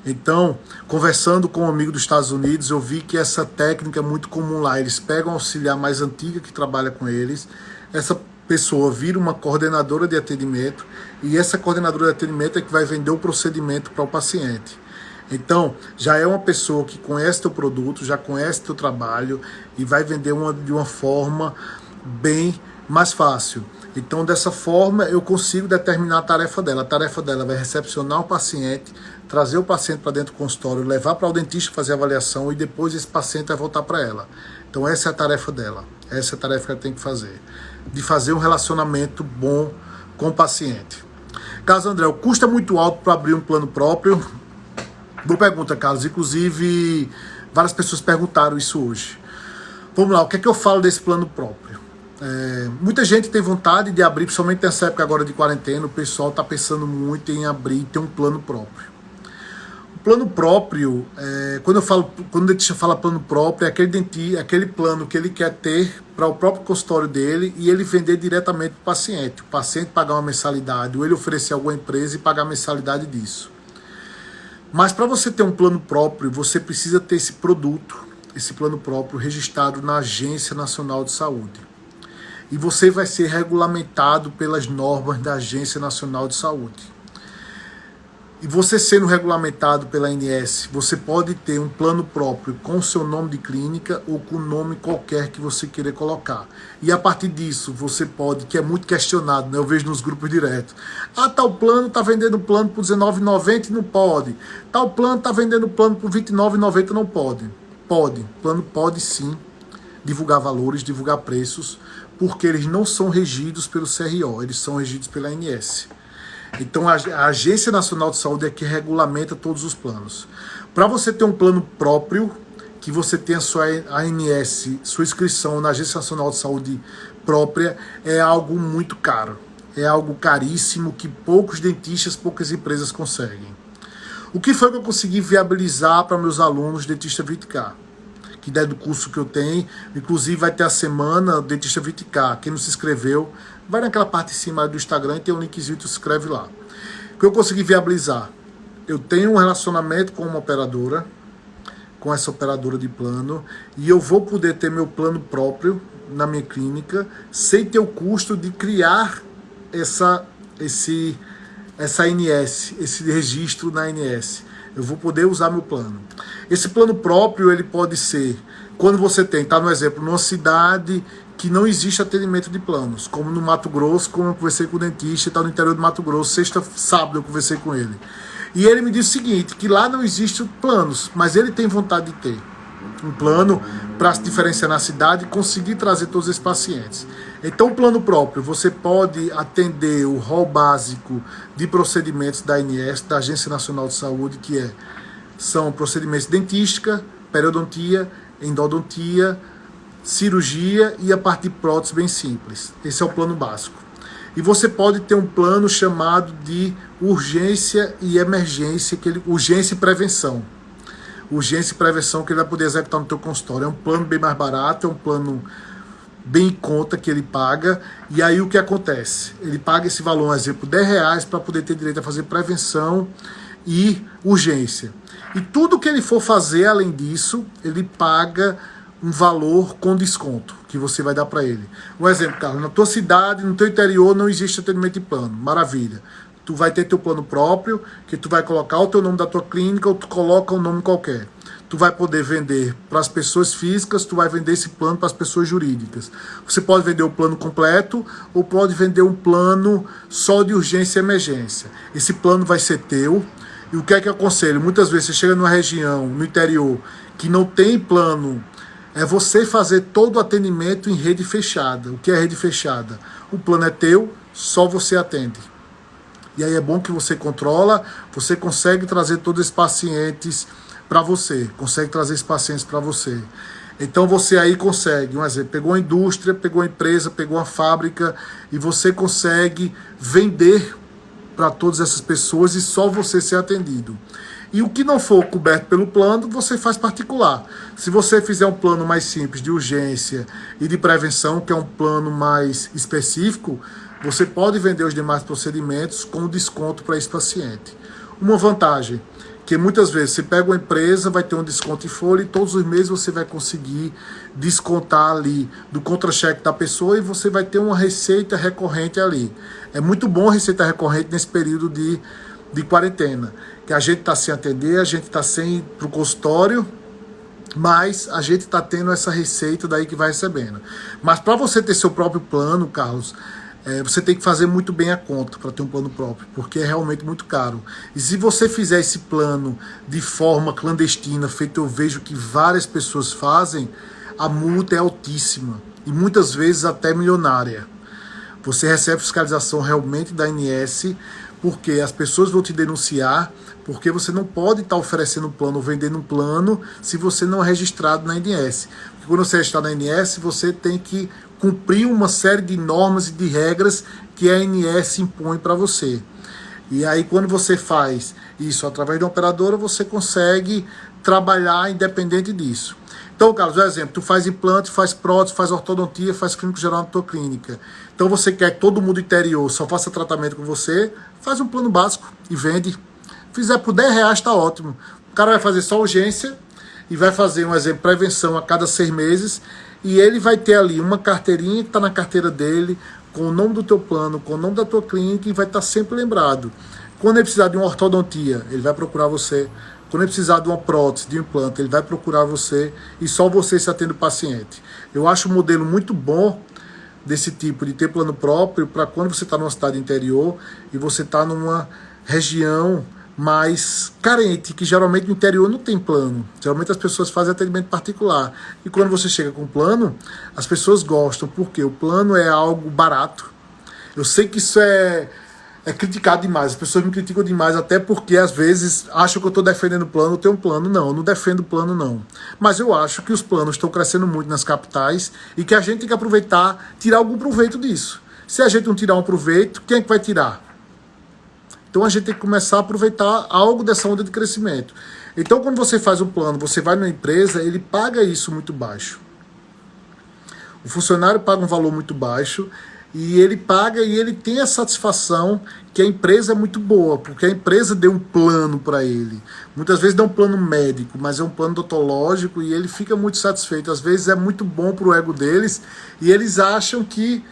Então, conversando com um amigo dos Estados Unidos, eu vi que essa técnica é muito comum lá. Eles pegam a auxiliar mais antiga que trabalha com eles, essa pessoa vira uma coordenadora de atendimento, e essa coordenadora de atendimento é que vai vender o procedimento para o paciente. Então, já é uma pessoa que conhece teu produto, já conhece teu trabalho e vai vender de uma forma bem mais fácil. Então, dessa forma, eu consigo determinar a tarefa dela. A tarefa dela vai recepcionar o paciente, trazer o paciente para dentro do consultório, levar para o dentista fazer a avaliação e depois esse paciente vai voltar para ela. Então, essa é a tarefa dela. Essa é a tarefa que ela tem que fazer. De fazer um relacionamento bom com o paciente. Carlos André, o custo é muito alto para abrir um plano próprio? Boa pergunta, Carlos. Inclusive, várias pessoas perguntaram isso hoje. Vamos lá, o que é que eu falo desse plano próprio? Muita gente tem vontade de abrir, principalmente nessa época agora de quarentena, o pessoal está pensando muito em abrir e ter um plano próprio. O plano próprio, quando o dentista fala plano próprio, é aquele plano que ele quer ter para o próprio consultório dele e ele vender diretamente para o paciente. O paciente pagar uma mensalidade, ou ele oferecer a alguma empresa e pagar a mensalidade disso. Mas para você ter um plano próprio, você precisa ter esse plano próprio registrado na Agência Nacional de Saúde. E você vai ser regulamentado pelas normas da Agência Nacional de Saúde. E você sendo regulamentado pela ANS, você pode ter um plano próprio com o seu nome de clínica ou com o nome qualquer que você queira colocar. E a partir disso, você pode, que é muito questionado, né? Eu vejo nos grupos direto. Tal plano está vendendo plano por R$19,90 e não pode. Tal plano está vendendo plano por R$29,90 e não pode. Pode. Plano pode sim divulgar valores, divulgar preços, porque eles não são regidos pelo CRO, eles são regidos pela ANS. Então a Agência Nacional de Saúde é que regulamenta todos os planos. Para você ter um plano próprio, que você tenha sua ANS, sua inscrição na Agência Nacional de Saúde própria, é algo muito caro. É algo caríssimo que poucos dentistas, poucas empresas conseguem. O que foi que eu consegui viabilizar para meus alunos dentista 20K? Que é do curso que eu tenho, inclusive vai ter a semana dentista 20K. Quem não se inscreveu, vai naquela parte de cima do Instagram e tem um linkzinho, tu se inscreve lá. O que eu consegui viabilizar? Eu tenho um relacionamento com uma operadora, com essa operadora de plano, e eu vou poder ter meu plano próprio na minha clínica, sem ter o custo de criar essa ANS, esse registro na ANS. Eu vou poder usar meu plano. Esse plano próprio, ele pode ser, quando você tá no exemplo, numa cidade que não existe atendimento de planos, como no Mato Grosso, como eu conversei com o dentista, está no interior do Mato Grosso, sábado eu conversei com ele. E ele me disse o seguinte, que lá não existe planos, mas ele tem vontade de ter. um plano para se diferenciar na cidade e conseguir trazer todos esses pacientes. Então, o plano próprio, você pode atender o rol básico de procedimentos da ANS, da Agência Nacional de Saúde, que são procedimentos de dentística, periodontia, endodontia, cirurgia e a parte de prótese bem simples. Esse é o plano básico. E você pode ter um plano chamado de urgência e emergência, urgência e prevenção. Urgência e prevenção que ele vai poder executar no teu consultório. É um plano bem mais barato, é um plano bem em conta que ele paga. E aí o que acontece? Ele paga esse valor, um exemplo, R$10 para poder ter direito a fazer prevenção e urgência. E tudo que ele for fazer além disso, ele paga um valor com desconto que você vai dar para ele. Um exemplo, Carlos, na tua cidade, no teu interior não existe atendimento de plano. Maravilha. Tu vai ter teu plano próprio, que tu vai colocar o teu nome da tua clínica ou tu coloca um nome qualquer. Tu vai poder vender para as pessoas físicas, tu vai vender esse plano para as pessoas jurídicas. Você pode vender o plano completo ou pode vender um plano só de urgência e emergência. Esse plano vai ser teu. E o que é que eu aconselho? Muitas vezes você chega numa região, no interior, que não tem plano, é você fazer todo o atendimento em rede fechada. O que é rede fechada? O plano é teu, só você atende. E aí é bom que você controla, você consegue trazer todos esses pacientes para você, consegue trazer esses pacientes para você. Então você aí consegue, um exemplo, pegou uma indústria, pegou uma empresa, pegou uma fábrica e você consegue vender para todas essas pessoas e só você ser atendido. E o que não for coberto pelo plano, você faz particular. Se você fizer um plano mais simples de urgência e de prevenção, que é um plano mais específico, você pode vender os demais procedimentos com desconto para esse paciente. Uma vantagem, que muitas vezes você pega uma empresa, vai ter um desconto em folha e todos os meses você vai conseguir descontar ali do contra-cheque da pessoa e você vai ter uma receita recorrente ali. É muito bom a receita recorrente nesse período de quarentena, que a gente está sem atender, a gente está sem ir para o consultório, mas a gente está tendo essa receita daí que vai recebendo. Mas para você ter seu próprio plano, Carlos, você tem que fazer muito bem a conta para ter um plano próprio, porque é realmente muito caro. E se você fizer esse plano de forma clandestina, feito eu vejo que várias pessoas fazem, a multa é altíssima e muitas vezes até milionária. Você recebe fiscalização realmente da ANS, porque as pessoas vão te denunciar, porque você não pode estar oferecendo um plano ou vendendo um plano se você não é registrado na ANS. Porque quando você está na ANS, você tem que cumprir uma série de normas e de regras que a ANS impõe para você. E aí quando você faz isso através de uma operadora, você consegue trabalhar independente disso. Então, Carlos, por exemplo, tu faz implante, faz prótese, faz ortodontia, faz clínico geral na tua clínica. Então você quer que todo mundo interior só faça tratamento com você, faz um plano básico e vende. Fizer por R$10 está ótimo. O cara vai fazer só urgência e vai fazer, um exemplo, prevenção a cada 6 meses e ele vai ter ali uma carteirinha que está na carteira dele, com o nome do teu plano, com o nome da tua clínica e vai estar sempre lembrado. Quando ele precisar de uma ortodontia, ele vai procurar você. Quando ele precisar de uma prótese, de um implante, ele vai procurar você e só você se atende o paciente. Eu acho um modelo muito bom desse tipo, de ter plano próprio, para quando você está numa cidade interior e você está numa região mais carente, que geralmente no interior não tem plano. Geralmente as pessoas fazem atendimento particular. E quando você chega com plano, as pessoas gostam, porque o plano é algo barato. Eu sei que isso é criticado demais, as pessoas me criticam demais, até porque às vezes acham que eu estou defendendo o plano, eu tenho um plano. Não, eu não defendo o plano não. Mas eu acho que os planos estão crescendo muito nas capitais e que a gente tem que aproveitar, tirar algum proveito disso. Se a gente não tirar um proveito, quem é que vai tirar? Então a gente tem que começar a aproveitar algo dessa onda de crescimento. Então quando você faz um plano, você vai numa empresa, ele paga isso muito baixo. O funcionário paga um valor muito baixo e ele paga e ele tem a satisfação que a empresa é muito boa, porque a empresa deu um plano para ele. Muitas vezes dá um plano médico, mas é um plano odontológico e ele fica muito satisfeito. Às vezes é muito bom para o ego deles e eles acham que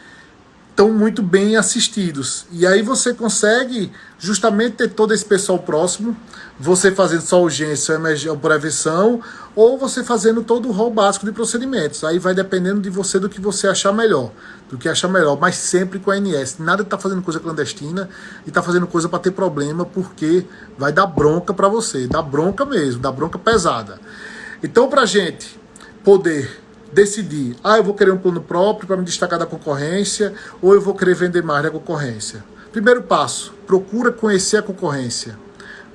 estão muito bem assistidos. E aí você consegue justamente ter todo esse pessoal próximo, você fazendo só urgência ou prevenção, ou você fazendo todo o rol básico de procedimentos. Aí vai dependendo de você, do que você achar melhor, mas sempre com a ANS. Nada de estar fazendo coisa clandestina e estar fazendo coisa para ter problema, porque vai dar bronca para você, dá bronca mesmo, dá bronca pesada. Então, pra gente poder decidir, eu vou querer um plano próprio para me destacar da concorrência, ou eu vou querer vender mais da concorrência. Primeiro passo, procura conhecer a concorrência.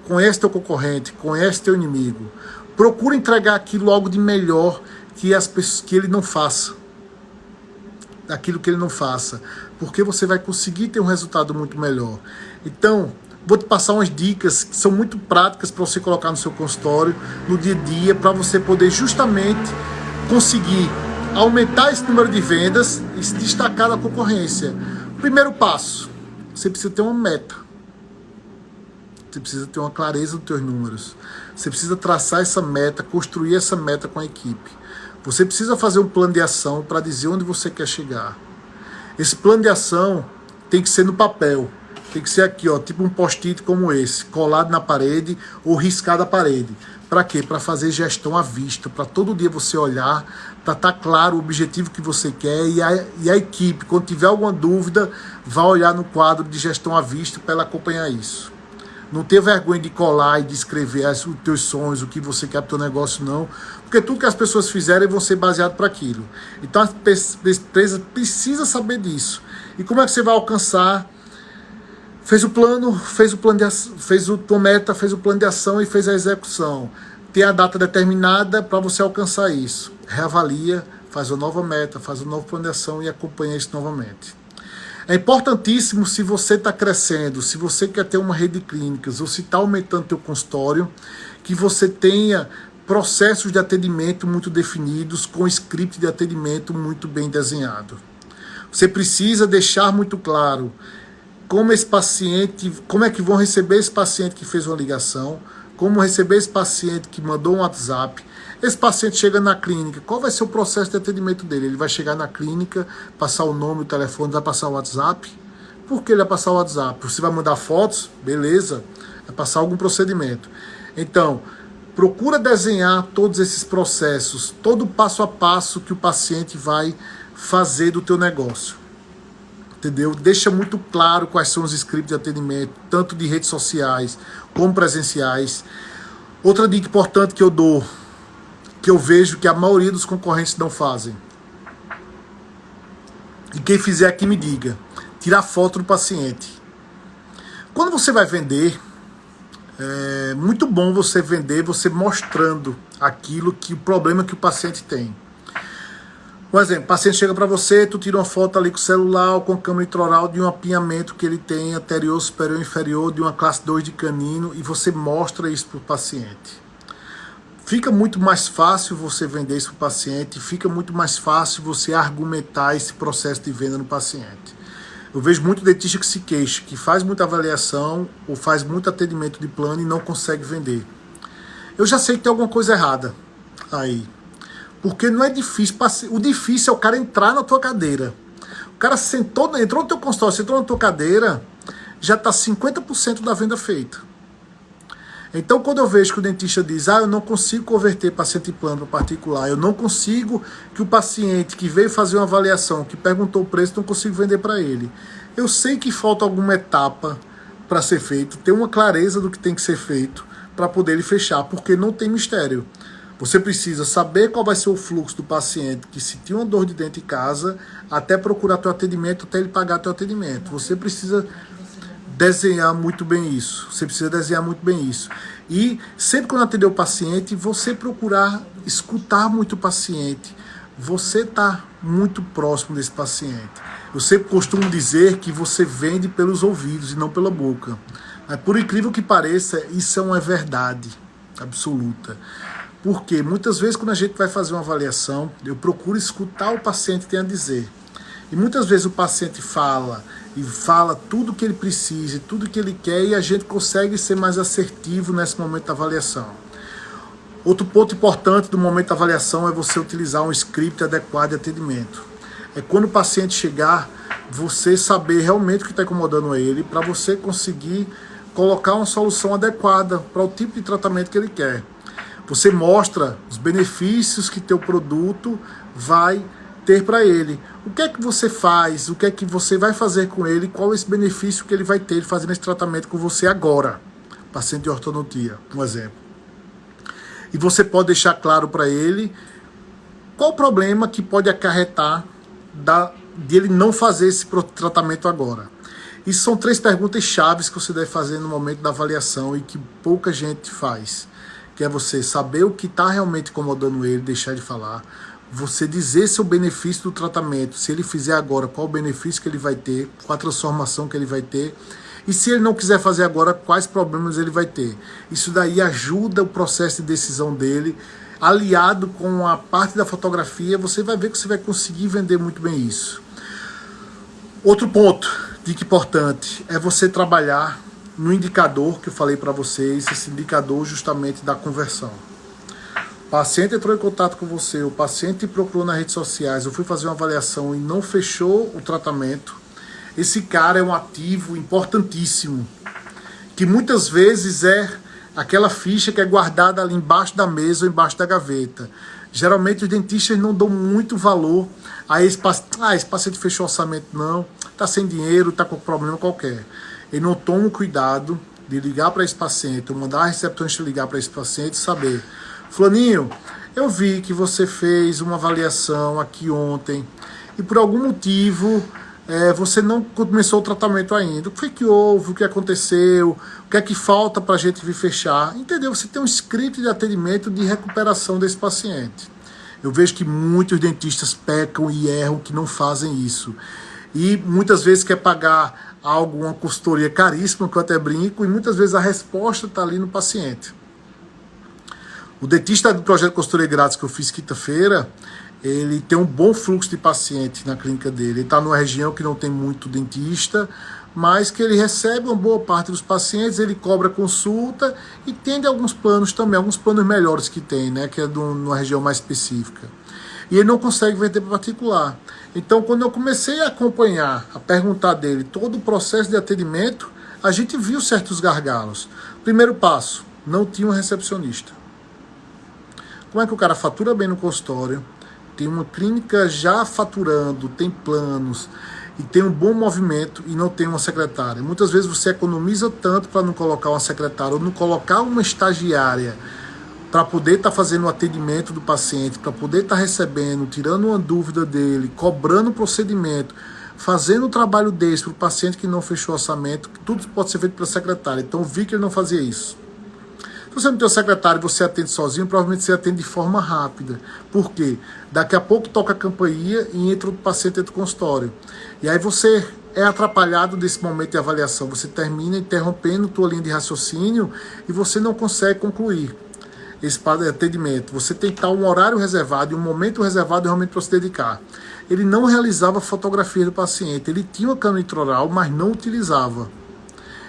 Conhece teu concorrente, conhece teu inimigo. Procura entregar aquilo algo de melhor que ele não faça. Aquilo que ele não faça. Porque você vai conseguir ter um resultado muito melhor. Então, vou te passar umas dicas que são muito práticas para você colocar no seu consultório, no dia a dia, para você poder justamente conseguir aumentar esse número de vendas e se destacar da concorrência. Primeiro passo, você precisa ter uma meta. Você precisa ter uma clareza dos teus números. Você precisa traçar essa meta, construir essa meta com a equipe. Você precisa fazer um plano de ação para dizer onde você quer chegar. Esse plano de ação tem que ser no papel. Tem que ser aqui, tipo um post-it como esse, colado na parede ou riscado à parede. Para quê? Para fazer gestão à vista, para todo dia você olhar, para estar claro o objetivo que você quer e a equipe, quando tiver alguma dúvida, vai olhar no quadro de gestão à vista para ela acompanhar isso. Não ter vergonha de colar e de escrever os teus sonhos, o que você quer para o teu negócio, não. Porque tudo que as pessoas fizerem vão ser baseado para aquilo. Então a empresa precisa saber disso. E como é que você vai alcançar? Fez o plano, fez a tua meta, fez o plano de ação e fez a execução. Tem a data determinada para você alcançar isso. Reavalia, faz uma nova meta, faz um novo plano de ação e acompanha isso novamente. É importantíssimo, se você está crescendo, se você quer ter uma rede de clínicas ou se está aumentando teu consultório, que você tenha processos de atendimento muito definidos, com script de atendimento muito bem desenhado. Você precisa deixar muito claro como é que vão receber esse paciente que fez uma ligação, como receber esse paciente que mandou um WhatsApp. Esse paciente chega na clínica, qual vai ser o processo de atendimento dele? Ele vai chegar na clínica, passar o nome, o telefone, vai passar o WhatsApp? Por que ele vai passar o WhatsApp? Você vai mandar fotos? Beleza, vai passar algum procedimento. Então, procura desenhar todos esses processos, todo o passo a passo que o paciente vai fazer do teu negócio. Entendeu? Deixa muito claro quais são os scripts de atendimento, tanto de redes sociais como presenciais. Outra dica importante que eu dou, que eu vejo que a maioria dos concorrentes não fazem. E quem fizer aqui me diga. Tirar foto do paciente. Quando você vai vender, é muito bom você vender, você mostrando o problema que o paciente tem. Por exemplo, o paciente chega para você, tu tira uma foto ali com o celular ou com câmera intraoral de um apinhamento que ele tem anterior, superior, inferior, de uma classe 2 de canino, e você mostra isso para o paciente. Fica muito mais fácil você vender isso para o paciente, fica muito mais fácil você argumentar esse processo de venda no paciente. Eu vejo muito dentista que se queixa, que faz muita avaliação ou faz muito atendimento de plano e não consegue vender. Eu já sei que tem alguma coisa errada aí. Porque não é difícil, o difícil é o cara entrar na tua cadeira. O cara entrou no teu consultório, sentou na tua cadeira, já está 50% da venda feita. Então, quando eu vejo que o dentista diz, eu não consigo converter paciente em plano para particular, eu não consigo que o paciente que veio fazer uma avaliação, que perguntou o preço, não consigo vender para ele. Eu sei que falta alguma etapa para ser feito, ter uma clareza do que tem que ser feito para poder ele fechar, porque não tem mistério. Você precisa saber qual vai ser o fluxo do paciente que se tinha uma dor de dente em casa, até procurar teu atendimento, até ele pagar teu atendimento. Você precisa desenhar muito bem isso. E sempre quando atender o paciente, você procurar escutar muito o paciente. Você está muito próximo desse paciente. Eu sempre costumo dizer que você vende pelos ouvidos e não pela boca. Mas por incrível que pareça, isso é uma verdade absoluta. Porque muitas vezes quando a gente vai fazer uma avaliação, eu procuro escutar o paciente tem a dizer. E muitas vezes o paciente fala tudo que ele precisa, tudo que ele quer, e a gente consegue ser mais assertivo nesse momento da avaliação. Outro ponto importante do momento da avaliação é você utilizar um script adequado de atendimento. É quando o paciente chegar, você saber realmente o que está incomodando ele, para você conseguir colocar uma solução adequada para o tipo de tratamento que ele quer. Você mostra os benefícios que teu produto vai ter para ele. O que é que você faz? O que é que você vai fazer com ele? Qual é esse benefício que ele vai ter fazendo esse tratamento com você agora? Paciente de ortodontia, um exemplo. E você pode deixar claro para ele qual o problema que pode acarretar de ele não fazer esse tratamento agora? Isso são 3 perguntas chaves que você deve fazer no momento da avaliação e que pouca gente faz. Que é você saber o que está realmente incomodando ele, deixar de falar. Você dizer seu benefício do tratamento. Se ele fizer agora, qual o benefício que ele vai ter, qual a transformação que ele vai ter. E se ele não quiser fazer agora, quais problemas ele vai ter. Isso daí ajuda o processo de decisão dele. Aliado com a parte da fotografia, você vai ver que você vai conseguir vender muito bem isso. Outro ponto, dica importante, é você trabalhar no indicador que eu falei para vocês, esse indicador justamente da conversão. O paciente entrou em contato com você, o paciente procurou nas redes sociais, eu fui fazer uma avaliação e não fechou o tratamento. Esse cara é um ativo importantíssimo, que muitas vezes é aquela ficha que é guardada ali embaixo da mesa ou embaixo da gaveta. Geralmente os dentistas não dão muito valor a esse paciente. Esse paciente fechou o orçamento, não, está sem dinheiro, está com problema qualquer. Ele não toma o cuidado de ligar para esse paciente, ou mandar a recepcionista ligar para esse paciente e saber: Fulaninho, eu vi que você fez uma avaliação aqui ontem e por algum motivo você não começou o tratamento ainda. O que foi que houve? O que aconteceu? O que é que falta para a gente vir fechar? Entendeu? Você tem um script de atendimento de recuperação desse paciente. Eu vejo que muitos dentistas pecam e erram que não fazem isso. E muitas vezes quer pagar algo, uma consultoria caríssima, que eu até brinco, e muitas vezes a resposta está ali no paciente. O dentista do projeto Consultoria Grátis que eu fiz quinta-feira, ele tem um bom fluxo de paciente na clínica dele. Ele está numa região que não tem muito dentista, mas que ele recebe uma boa parte dos pacientes, ele cobra consulta e tem alguns planos também, alguns planos melhores que tem, né, que é numa região mais específica. E ele não consegue vender para particular. Então, quando eu comecei a acompanhar, a perguntar dele todo o processo de atendimento, a gente viu certos gargalos. Primeiro passo, não tinha um recepcionista. Como é que o cara fatura bem no consultório, tem uma clínica já faturando, tem planos e tem um bom movimento e não tem uma secretária? Muitas vezes você economiza tanto para não colocar uma secretária ou não colocar uma estagiária para poder estar fazendo o atendimento do paciente, para poder estar recebendo, tirando uma dúvida dele, cobrando o procedimento, fazendo o trabalho desse para o paciente que não fechou o orçamento, tudo pode ser feito pela secretária. Então eu vi que ele não fazia isso. Se você não tem um secretário e você atende sozinho, provavelmente você atende de forma rápida. Por quê? Daqui a pouco toca a campainha e entra o paciente dentro do consultório. E aí você é atrapalhado desse momento de avaliação. Você termina interrompendo a tua linha de raciocínio e você não consegue concluir esse atendimento. Você tem que estar um horário reservado e um momento reservado realmente para se dedicar. Ele não realizava fotografia do paciente. Ele tinha uma câmera intraoral, mas não utilizava.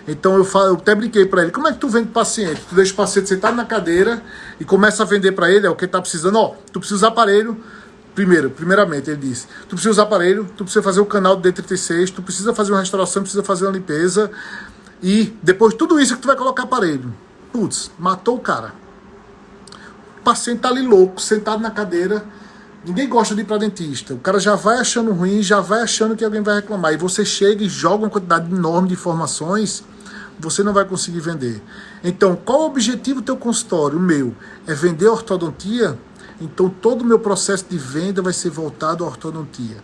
Então eu até brinquei para ele: como é que tu vende paciente? Tu deixa o paciente sentado na cadeira e começa a vender para ele, é o que ele está precisando. Tu precisa usar aparelho. Primeiramente, ele disse: tu precisa usar aparelho, tu precisa fazer o canal do D36, tu precisa fazer uma restauração, precisa fazer uma limpeza. E depois de tudo isso que tu vai colocar aparelho. Putz, matou o cara. O paciente tá ali louco, sentado na cadeira. Ninguém gosta de ir para dentista. O cara já vai achando ruim, já vai achando que alguém vai reclamar. E você chega e joga uma quantidade enorme de informações, você não vai conseguir vender. Então, qual o objetivo do teu consultório? O meu é vender ortodontia? Então, todo o meu processo de venda vai ser voltado à ortodontia.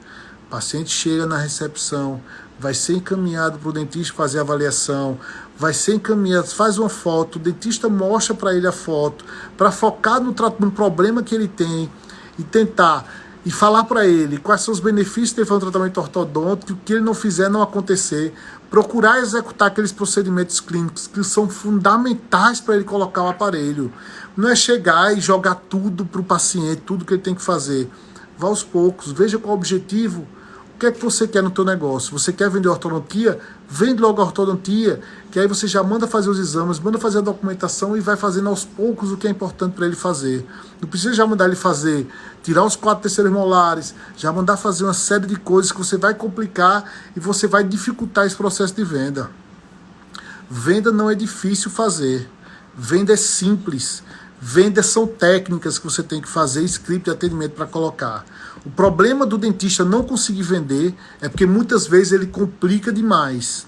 O paciente chega na recepção, vai ser encaminhado para o dentista fazer a avaliação, vai ser encaminhado, faz uma foto, o dentista mostra para ele a foto, para focar no problema que ele tem e tentar e falar para ele quais são os benefícios de ele fazer um tratamento ortodôntico, o que ele não fizer não acontecer, procurar executar aqueles procedimentos clínicos que são fundamentais para ele colocar o aparelho. Não é chegar e jogar tudo para o paciente, tudo que ele tem que fazer. Vá aos poucos, veja qual é o objetivo. O que é que você quer no teu negócio? Você quer vender ortodontia? Vende logo a ortodontia, que aí você já manda fazer os exames, manda fazer a documentação e vai fazendo aos poucos o que é importante para ele fazer. Não precisa já mandar ele fazer, tirar os 4 terceiros molares, já mandar fazer uma série de coisas que você vai complicar e você vai dificultar esse processo de venda. Venda não é difícil fazer. Venda é simples. Venda são técnicas que você tem que fazer, script de atendimento para colocar. O problema do dentista não conseguir vender é porque muitas vezes ele complica demais.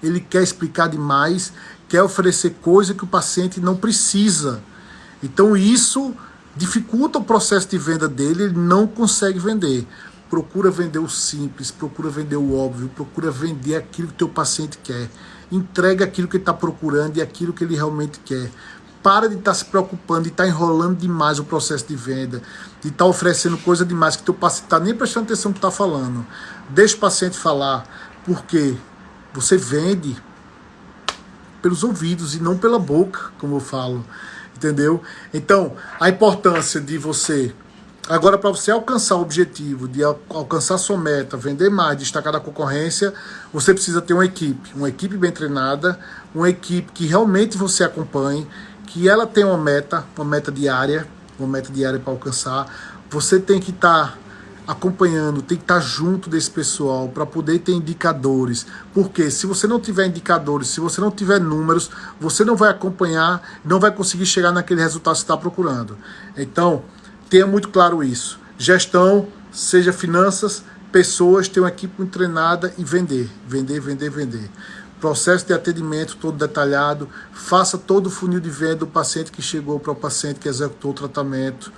Ele quer explicar demais, quer oferecer coisa que o paciente não precisa. Então isso dificulta o processo de venda dele, ele não consegue vender. Procura vender o simples, procura vender o óbvio, procura vender aquilo que o teu paciente quer. Entrega aquilo que ele está procurando e aquilo que ele realmente quer. Para de estar se preocupando, de estar enrolando demais o processo de venda, de estar oferecendo coisa demais que o teu paciente está nem prestando atenção no que está falando. Deixa o paciente falar, porque você vende pelos ouvidos e não pela boca, como eu falo, entendeu? Então, a importância de você... Agora, para você alcançar o objetivo, de alcançar sua meta, vender mais, destacar da concorrência, você precisa ter uma equipe bem treinada, uma equipe que realmente você acompanhe, que ela tenha uma meta diária para alcançar. Você tem que estar acompanhando, tem que estar junto desse pessoal para poder ter indicadores. Porque se você não tiver indicadores, se você não tiver números, você não vai acompanhar, não vai conseguir chegar naquele resultado que você está procurando. Então, tenha muito claro isso. Gestão, seja finanças, pessoas, ter uma equipe muito treinada e vender. Processo de atendimento todo detalhado, faça todo o funil de venda do paciente que chegou para o paciente que executou o tratamento.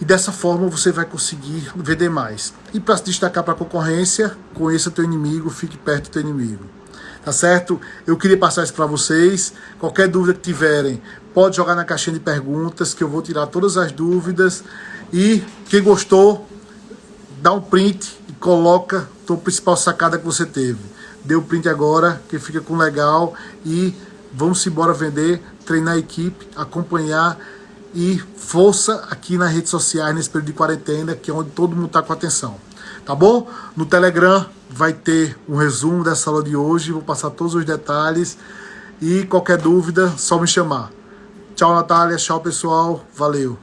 E dessa forma você vai conseguir vender mais. E para se destacar para a concorrência, conheça teu inimigo, fique perto do teu inimigo. Tá certo? Eu queria passar isso para vocês. Qualquer dúvida que tiverem, pode jogar na caixinha de perguntas, que eu vou tirar todas as dúvidas. E quem gostou, dá um print e coloca a principal sacada que você teve. Dê o print agora, que fica com legal. E vamos embora vender, treinar a equipe, acompanhar e força aqui nas redes sociais nesse período de quarentena, que é onde todo mundo está com atenção. Tá bom? No Telegram vai ter um resumo dessa aula de hoje, vou passar todos os detalhes e qualquer dúvida, só me chamar. Tchau, Natália, tchau, pessoal, valeu.